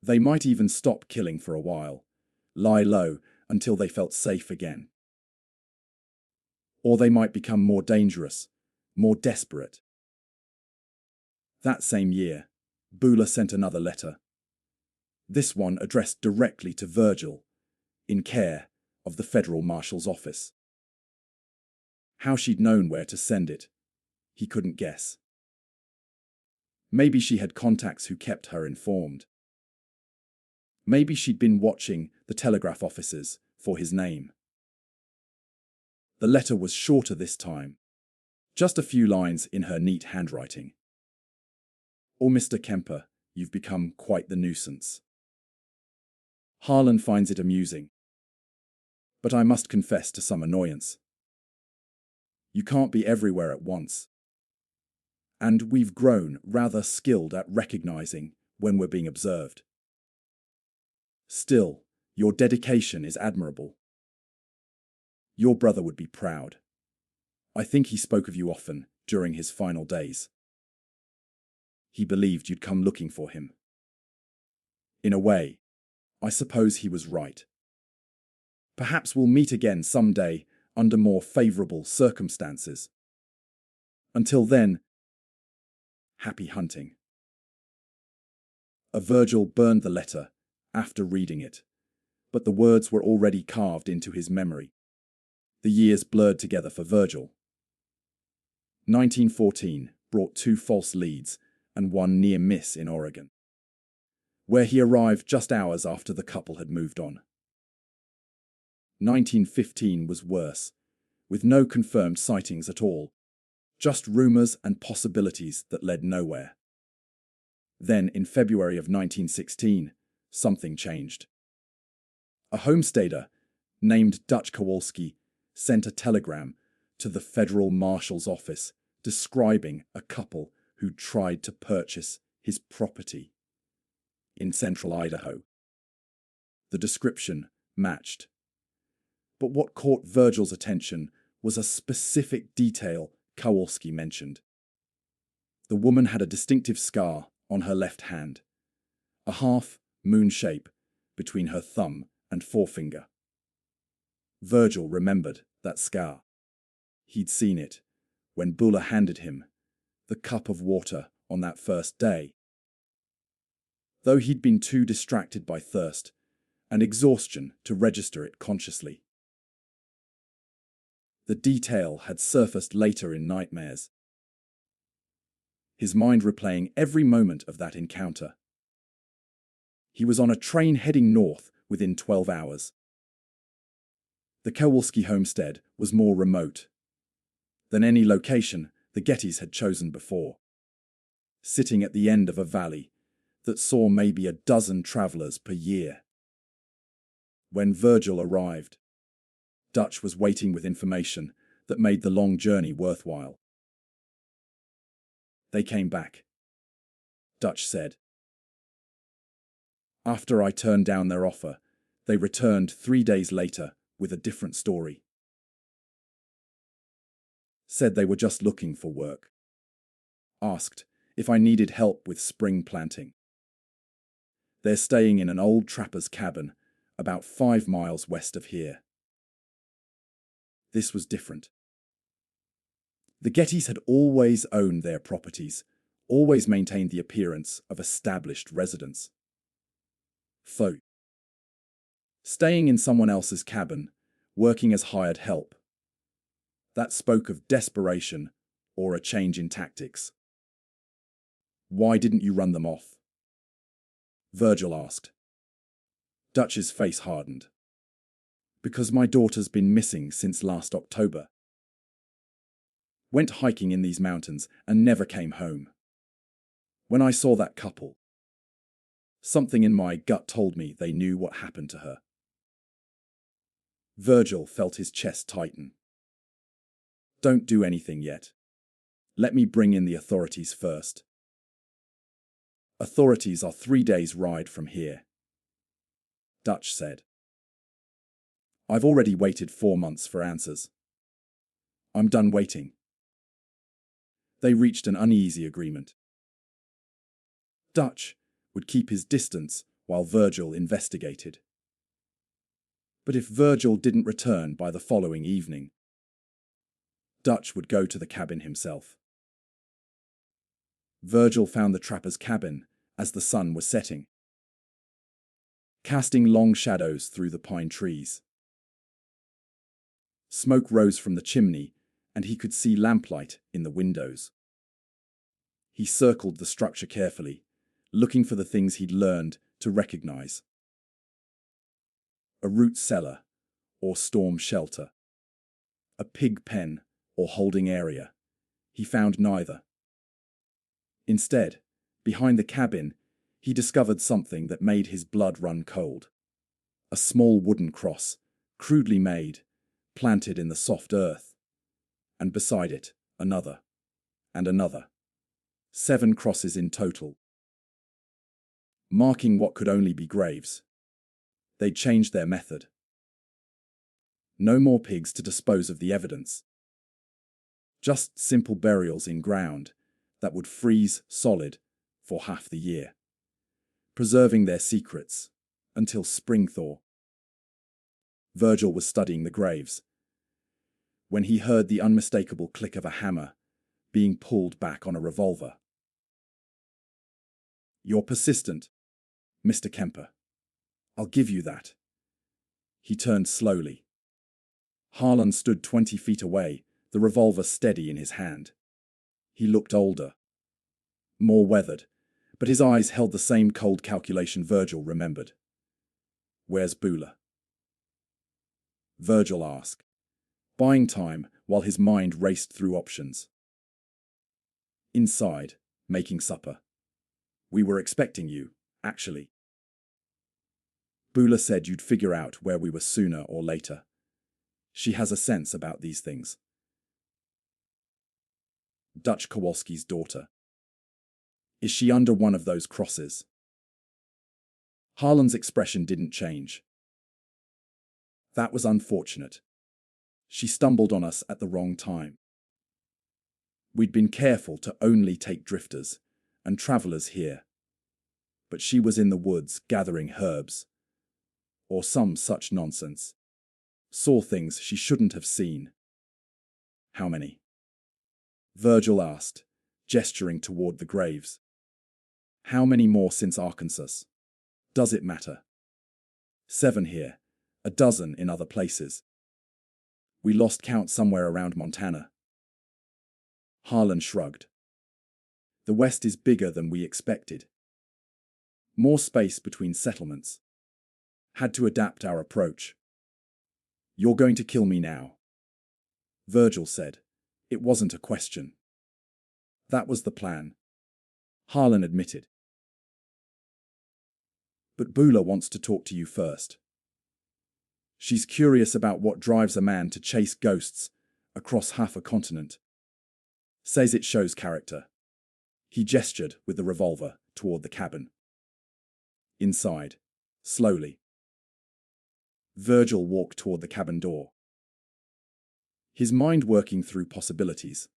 They might even stop killing for a while, lie low until they felt safe again. Or they might become more dangerous, more desperate. That same year, Beulah sent another letter. This one addressed directly to Virgil, in care of the federal marshal's office. How she'd known where to send it, he couldn't guess. Maybe she had contacts who kept her informed. Maybe she'd been watching the telegraph offices for his name. The letter was shorter this time, just a few lines in her neat handwriting. "Oh, Mr. Kemper, you've become quite the nuisance. Harlan finds it amusing, but I must confess to some annoyance. You can't be everywhere at once. And we've grown rather skilled at recognizing when we're being observed. Still, your dedication is admirable. Your brother would be proud. I think he spoke of you often during his final days. He believed you'd come looking for him. In a way, I suppose he was right. Perhaps we'll meet again someday under more favorable circumstances. Until then, happy hunting." Virgil burned the letter after reading it, but the words were already carved into his memory. The years blurred together for Virgil. 1914 brought 2 false leads and 1 near miss in Oregon, where he arrived just hours after the couple had moved on. 1915 was worse, with no confirmed sightings at all, just rumors and possibilities that led nowhere. Then, in February of 1916, something changed. A homesteader named Dutch Kowalski sent a telegram to the federal marshal's office describing a couple who tried to purchase his property in central Idaho. The description matched. But what caught Virgil's attention was a specific detail Kowalski mentioned. The woman had a distinctive scar on her left hand, a half-moon shape between her thumb and forefinger. Virgil remembered that scar. He'd seen it when Buller handed him the cup of water on that first day. Though he'd been too distracted by thirst and exhaustion to register it consciously. The detail had surfaced later in nightmares, his mind replaying every moment of that encounter. He was on a train heading north within 12 hours. The Kowalski homestead was more remote than any location the Gettys had chosen before, sitting at the end of a valley that saw maybe a dozen travelers per year. When Virgil arrived, Dutch was waiting with information that made the long journey worthwhile. They came back, Dutch said. After I turned down their offer, they returned 3 days later with a different story. Said they were just looking for work. Asked if I needed help with spring planting. They're staying in an old trapper's cabin about 5 miles west of here. This was different. The Gettys had always owned their properties, always maintained the appearance of established residents. Faux. Staying in someone else's cabin, working as hired help. That spoke of desperation or a change in tactics. Why didn't you run them off? Virgil asked. Dutch's face hardened. Because my daughter's been missing since last October. Went hiking in these mountains and never came home. When I saw that couple, something in my gut told me they knew what happened to her. Virgil felt his chest tighten. Don't do anything yet. Let me bring in the authorities first. Authorities are 3 days' ride from here, Dutch said. I've already waited 4 months for answers. I'm done waiting. They reached an uneasy agreement. Dutch would keep his distance while Virgil investigated. But if Virgil didn't return by the following evening, Dutch would go to the cabin himself. Virgil found the trapper's cabin as the sun was setting, casting long shadows through the pine trees. Smoke rose from the chimney, and he could see lamplight in the windows. He circled the structure carefully, looking for the things he'd learned to recognize. A root cellar, or storm shelter. A pig pen, or holding area. He found neither. Instead, behind the cabin, he discovered something that made his blood run cold. A small wooden cross, crudely made, planted in the soft earth. And beside it, another. And another. 7 crosses in total. Marking what could only be graves. They'd changed their method. No more pigs to dispose of the evidence. Just simple burials in ground that would freeze solid for half the year, preserving their secrets until spring thaw. Virgil was studying the graves when he heard the unmistakable click of a hammer being pulled back on a revolver. You're persistent, Mr. Kemper. I'll give you that. He turned slowly. Harlan stood 20 feet away, the revolver steady in his hand. He looked older, more weathered, but his eyes held the same cold calculation Virgil remembered. "Where's Bula?" Virgil asked, buying time while his mind raced through options. "Inside, making supper. We were expecting you, actually. Bula said you'd figure out where we were sooner or later. She has a sense about these things." Dutch Kowalski's daughter. "Is she under one of those crosses?" Harlan's expression didn't change. "That was unfortunate. She stumbled on us at the wrong time. We'd been careful to only take drifters and travelers here. But she was in the woods gathering herbs, or some such nonsense. Saw things she shouldn't have seen." "How many?" Virgil asked, gesturing toward the graves. "How many more since Arkansas? Does it matter?" "7 here, a dozen in other places. We lost count somewhere around Montana." Harlan shrugged. "The West is bigger than we expected. More space between settlements. Had to adapt our approach." "You're going to kill me now," Virgil said. It wasn't a question. "That was the plan," Harlan admitted. "But Bula wants to talk to you first. She's curious about what drives a man to chase ghosts across half a continent. Says it shows character." He gestured with the revolver toward the cabin. "Inside, slowly." Virgil walked toward the cabin door, his mind working through possibilities.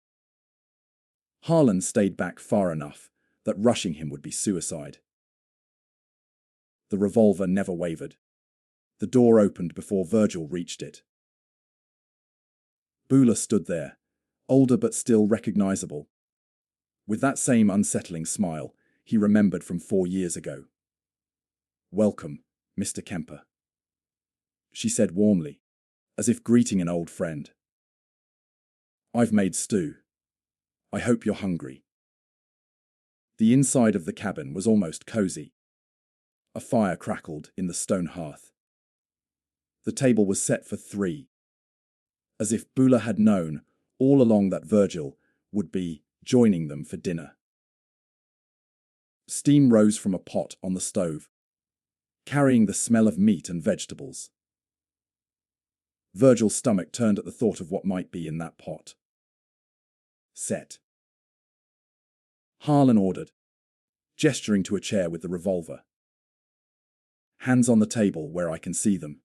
Harlan stayed back far enough that rushing him would be suicide. The revolver never wavered. The door opened before Virgil reached it. Bula stood there, older but still recognizable, with that same unsettling smile he remembered from 4 years ago. "Welcome, Mr. Kemper," she said warmly, as if greeting an old friend. "I've made stew. I hope you're hungry." The inside of the cabin was almost cozy. A fire crackled in the stone hearth. The table was set for 3, as if Bula had known all along that Virgil would be joining them for dinner. Steam rose from a pot on the stove, carrying the smell of meat and vegetables. Virgil's stomach turned at the thought of what might be in that pot. "Set," Harlan ordered, gesturing to a chair with the revolver. "Hands on the table where I can see them."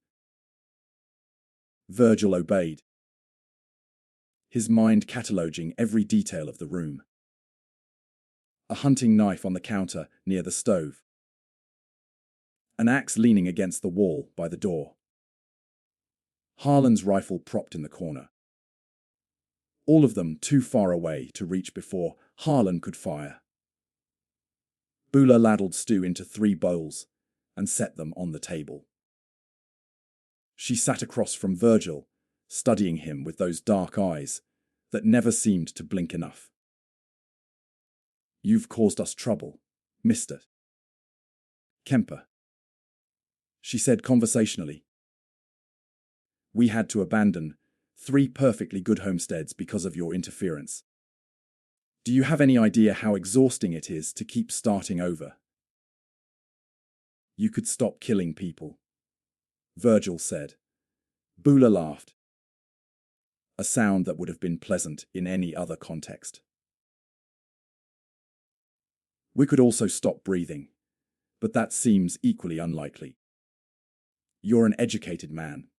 Virgil obeyed, his mind cataloging every detail of the room. A hunting knife on the counter near the stove. An axe leaning against the wall by the door. Harlan's rifle propped in the corner. All of them too far away to reach before Harlan could fire. Bula ladled stew into 3 bowls and set them on the table. She sat across from Virgil, studying him with those dark eyes that never seemed to blink enough. "You've caused us trouble, Mr. Kemper," she said conversationally. "We had to abandon 3 perfectly good homesteads because of your interference. Do you have any idea how exhausting it is to keep starting over?" "You could stop killing people," Virgil said. Bula laughed, a sound that would have been pleasant in any other context. "We could also stop breathing, but that seems equally unlikely. You're an educated man.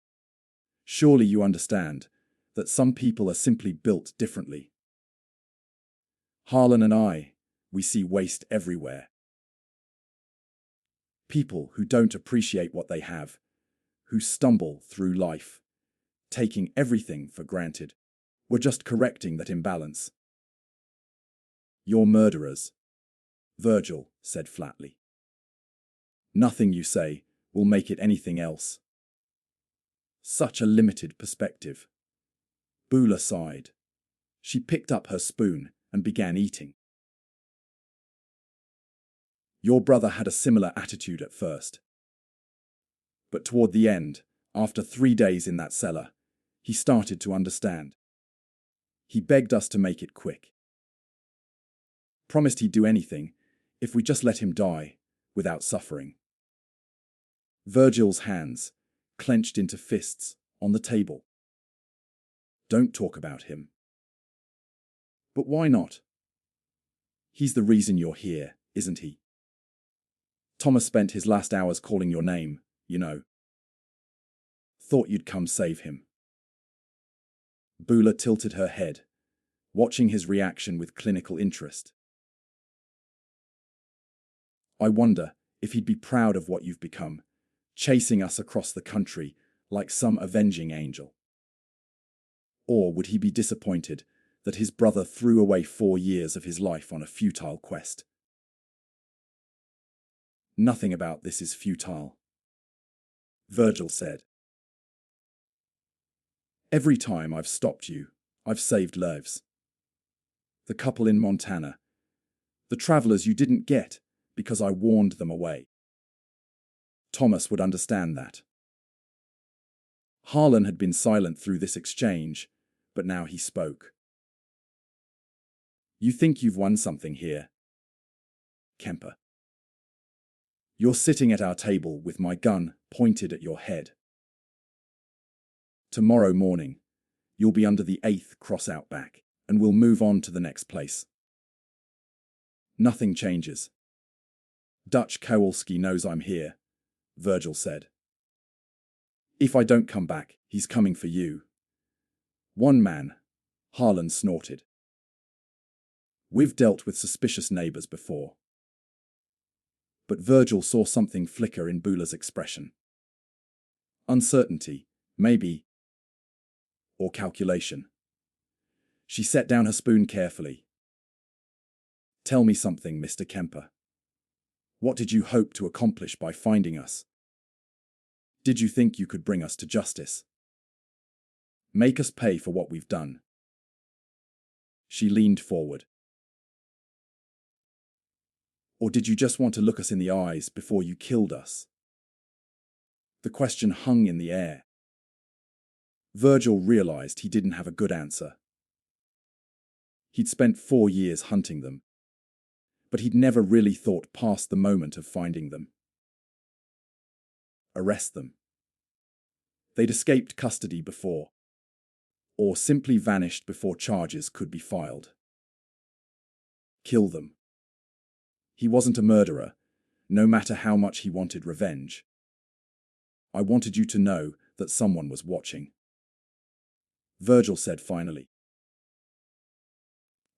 Surely you understand that some people are simply built differently. Harlan and I, we see waste everywhere. People who don't appreciate what they have, who stumble through life, taking everything for granted. We're just correcting that imbalance." "You're murderers," Virgil said flatly. "Nothing you say will make it anything else." Such a limited perspective. Bula sighed. She picked up her spoon and began eating. Your brother had a similar attitude at first. But toward the end, after 3 days in that cellar, he started to understand. He begged us to make it quick. Promised he'd do anything if we just let him die without suffering. Virgil's hands clenched into fists on the table. Don't talk about him. But why not? He's the reason you're here, isn't he? Thomas spent his last hours calling your name, you know. Thought you'd come save him. Bula tilted her head, watching his reaction with clinical interest. I wonder if he'd be proud of what you've become, chasing us across the country like some avenging angel. Or would he be disappointed that his brother threw away 4 years of his life on a futile quest? Nothing about this is futile, Virgil said. Every time I've stopped you, I've saved lives. The couple in Montana, the travelers you didn't get because I warned them away. Thomas would understand that. Harlan had been silent through this exchange, but now he spoke. You think you've won something here, Kemper. You're sitting at our table with my gun pointed at your head. Tomorrow morning, you'll be under the 8th cross outback, and we'll move on to the next place. Nothing changes. Dutch Kowalski knows I'm here, Virgil said. If I don't come back, he's coming for you. One man, Harlan snorted. We've dealt with suspicious neighbors before. But Virgil saw something flicker in Bula's expression. Uncertainty, maybe, or calculation. She set down her spoon carefully. Tell me something, Mr. Kemper. What did you hope to accomplish by finding us? Did you think you could bring us to justice? Make us pay for what we've done? She leaned forward. Or did you just want to look us in the eyes before you killed us? The question hung in the air. Virgil realized he didn't have a good answer. He'd spent 4 years hunting them, but he'd never really thought past the moment of finding them. Arrest them. They'd escaped custody before, or simply vanished before charges could be filed. Kill them. He wasn't a murderer, no matter how much he wanted revenge. I wanted you to know that someone was watching. Virgil said finally.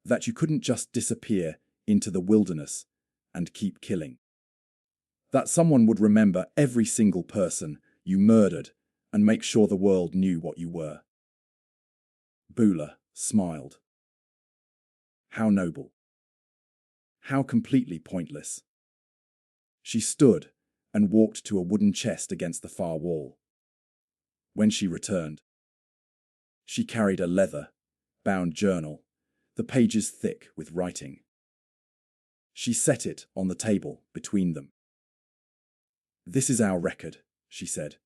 That you couldn't just disappear into the wilderness and keep killing. That someone would remember every single person you murdered and make sure the world knew what you were. Bula smiled. How noble. How completely pointless. She stood and walked to a wooden chest against the far wall. When she returned, she carried a leather-bound journal, the pages thick with writing. She set it on the table between them. This is our record, she said.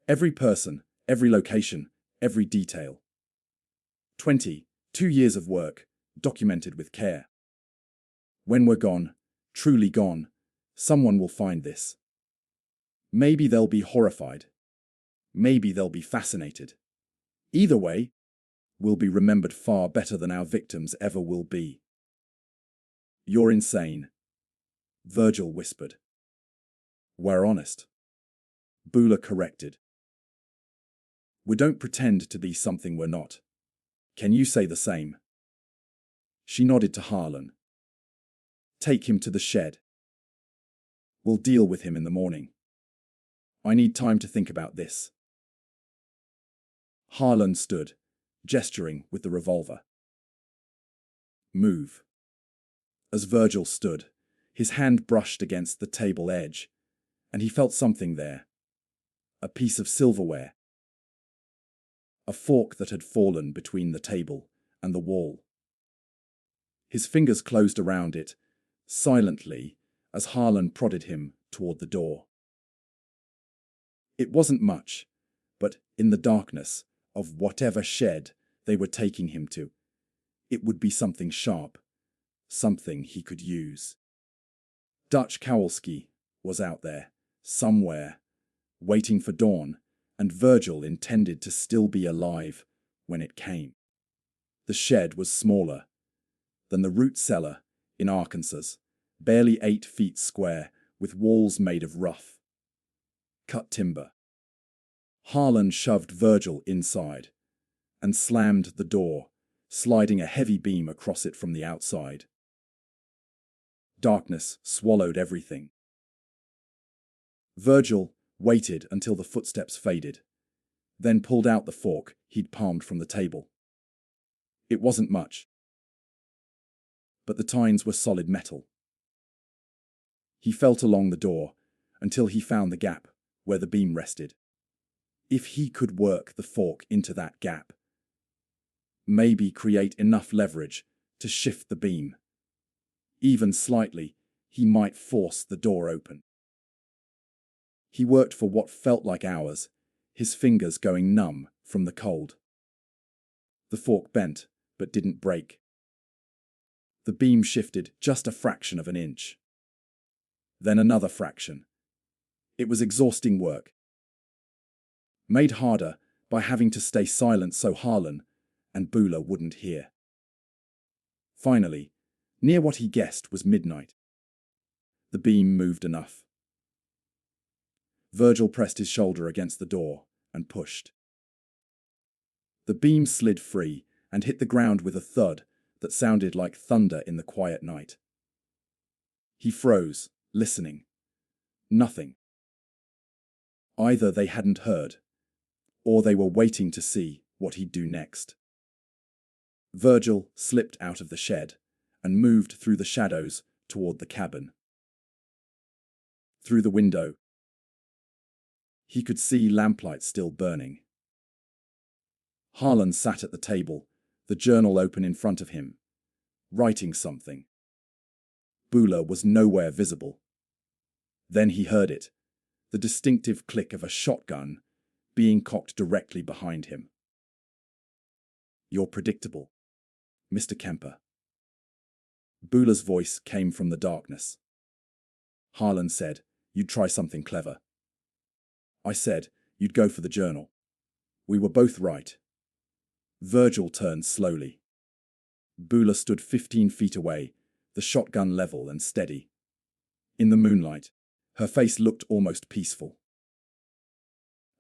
Every person, every location, every detail. 22 years of work, documented with care. When we're gone, truly gone, someone will find this. Maybe they'll be horrified. Maybe they'll be fascinated. Either way, we'll be remembered far better than our victims ever will be. You're insane, Virgil whispered. We're honest, Bula corrected. We don't pretend to be something we're not. Can you say the same? She nodded to Harlan. Take him to the shed. We'll deal with him in the morning. I need time to think about this. Harlan stood, gesturing with the revolver. Move. As Virgil stood, his hand brushed against the table edge, and he felt something there. A piece of silverware. a fork that had fallen between the table and the wall. His fingers closed around it, silently, as Harlan prodded him toward the door. It wasn't much, but in the darkness of whatever shed they were taking him to, it would be something sharp, something he could use. Dutch Kowalski was out there, somewhere, waiting for dawn, and Virgil intended to still be alive when it came. The shed was smaller than the root cellar in Arkansas, barely 8 feet square, with walls made of rough, cut timber. Harlan shoved Virgil inside and slammed the door, sliding a heavy beam across it from the outside. Darkness swallowed everything. Virgil waited until the footsteps faded, then pulled out the fork he'd palmed from the table. It wasn't much, but the tines were solid metal. He felt along the door until he found the gap where the beam rested. If he could work the fork into that gap, maybe create enough leverage to shift the beam, even slightly, he might force the door open. He worked for what felt like hours, his fingers going numb from the cold. The fork bent, but didn't break. The beam shifted just a fraction of an inch. Then another fraction. It was exhausting work, made harder by having to stay silent so Harlan and Bula wouldn't hear. Finally, near what he guessed was midnight, the beam moved enough. Virgil pressed his shoulder against the door and pushed. The beam slid free and hit the ground with a thud that sounded like thunder in the quiet night. He froze, listening. Nothing. Either they hadn't heard, or they were waiting to see what he'd do next. Virgil slipped out of the shed and moved through the shadows toward the cabin. Through the window, he could see lamplight still burning. Harlan sat at the table, the journal open in front of him, writing something. Bula was nowhere visible. Then he heard it, the distinctive click of a shotgun being cocked directly behind him. "You're predictable, Mr. Kemper." Bula's voice came from the darkness. Harlan said, "You'd try something clever." "I said you'd go for the journal. We were both right." Virgil turned slowly. Bula stood 15 feet away, the shotgun level and steady. In the moonlight, her face looked almost peaceful.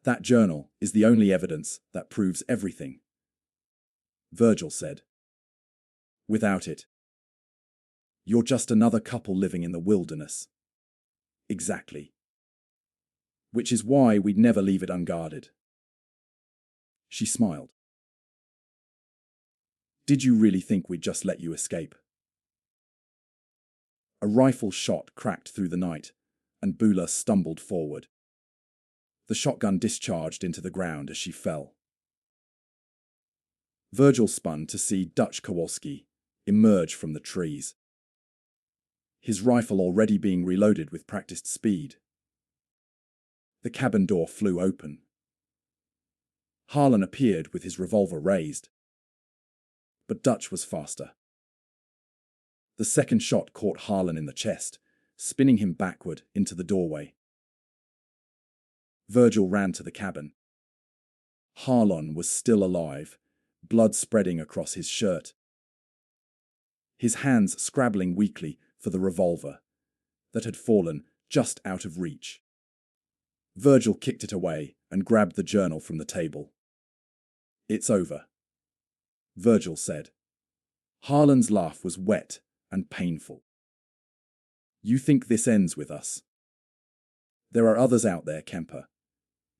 "That journal is the only evidence that proves everything," Virgil said. "Without it, you're just another couple living in the wilderness." "Exactly. Which is why we'd never leave it unguarded." She smiled. "Did you really think we'd just let you escape?" A rifle shot cracked through the night, and Bula stumbled forward. The shotgun discharged into the ground as she fell. Virgil spun to see Dutch Kowalski emerge from the trees, his rifle already being reloaded with practiced speed. The cabin door flew open. Harlan appeared with his revolver raised, but Dutch was faster. The second shot caught Harlan in the chest, spinning him backward into the doorway. Virgil ran to the cabin. Harlan was still alive, blood spreading across his shirt, his hands scrabbling weakly for the revolver that had fallen just out of reach. Virgil kicked it away and grabbed the journal from the table. "It's over," Virgil said. Harlan's laugh was wet and painful. "You think this ends with us? There are others out there, Kemper.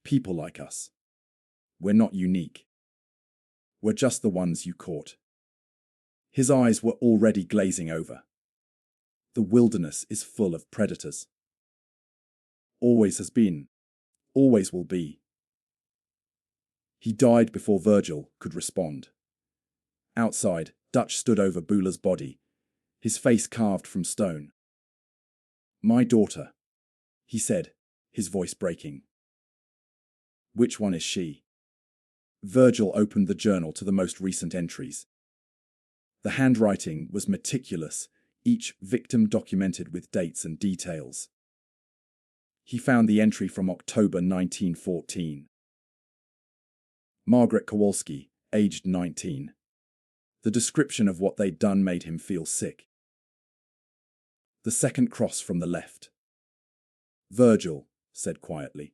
People like us. We're not unique. We're just the ones you caught." His eyes were already glazing over. "The wilderness is full of predators. Always has been. Always will be." He died before Virgil could respond. Outside, Dutch stood over Boulah's body, his face carved from stone. "My daughter," he said, his voice breaking. "Which one is she?" Virgil opened the journal to the most recent entries. The handwriting was meticulous, each victim documented with dates and details. He found the entry from October 1914. Margaret Kowalski, aged 19. The description of what they'd done made him feel sick. The second cross from the left. Virgil said quietly.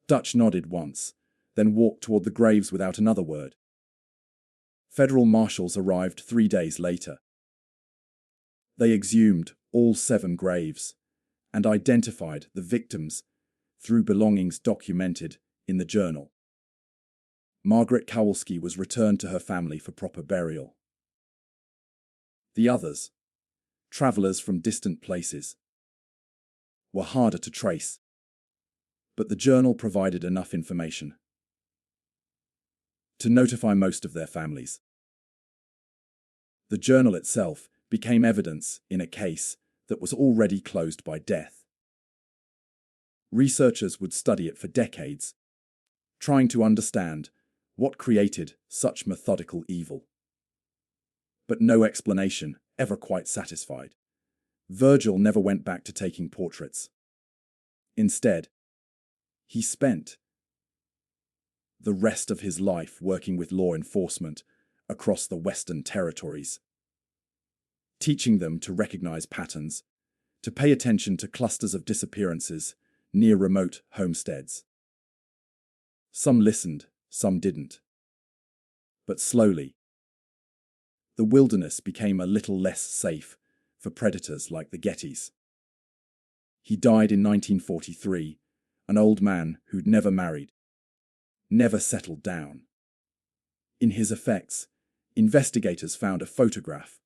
Dutch nodded once, then walked toward the graves without another word. Federal marshals arrived 3 days later. They exhumed all 7 graves and identified the victims through belongings documented in the journal. Margaret Kowalski was returned to her family for proper burial. The others, travelers from distant places, were harder to trace, but the journal provided enough information to notify most of their families. The journal itself became evidence in a case that was already closed by death. Researchers would study it for decades, trying to understand what created such methodical evil. But no explanation ever quite satisfied. Virgil never went back to taking portraits. Instead, he spent the rest of his life working with law enforcement across the Western Territories, teaching them to recognize patterns, to pay attention to clusters of disappearances near remote homesteads. Some listened, some didn't. But slowly, the wilderness became a little less safe for predators like the Gettys. He died in 1943, an old man who'd never married, never settled down. In his effects, investigators found a photograph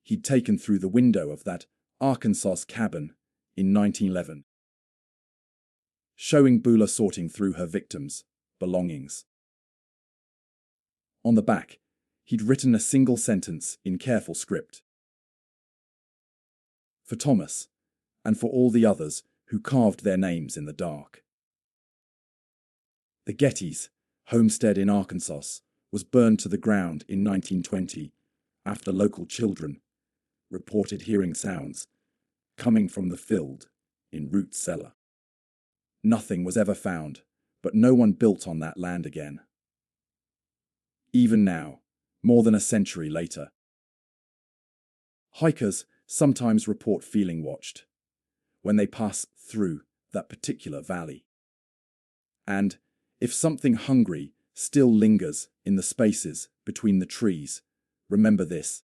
he'd taken through the window of that Arkansas cabin in 1911, showing Boulah sorting through her victims' belongings. On the back, he'd written a single sentence in careful script. For Thomas, and for all the others who carved their names in the dark. The Gettys' homestead in Arkansas was burned to the ground in 1920 after local children reported hearing sounds coming from the field in Root Cellar. Nothing was ever found, but no one built on that land again. Even now, more than a century later, hikers sometimes report feeling watched when they pass through that particular valley. And if something hungry still lingers in the spaces between the trees, remember this.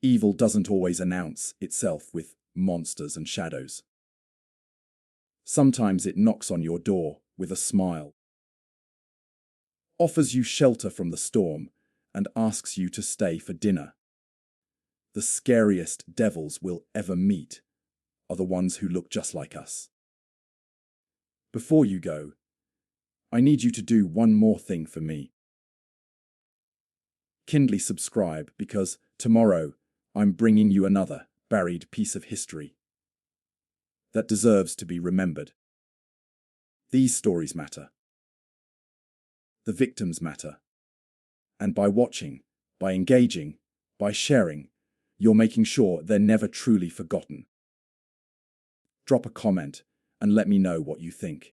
Evil doesn't always announce itself with monsters and shadows. Sometimes it knocks on your door with a smile, offers you shelter from the storm, and asks you to stay for dinner. The scariest devils we'll ever meet are the ones who look just like us. Before you go, I need you to do one more thing for me. Kindly subscribe, because tomorrow I'm bringing you another buried piece of history that deserves to be remembered. These stories matter. The victims matter. And by watching, by engaging, by sharing, you're making sure they're never truly forgotten. Drop a comment and let me know what you think.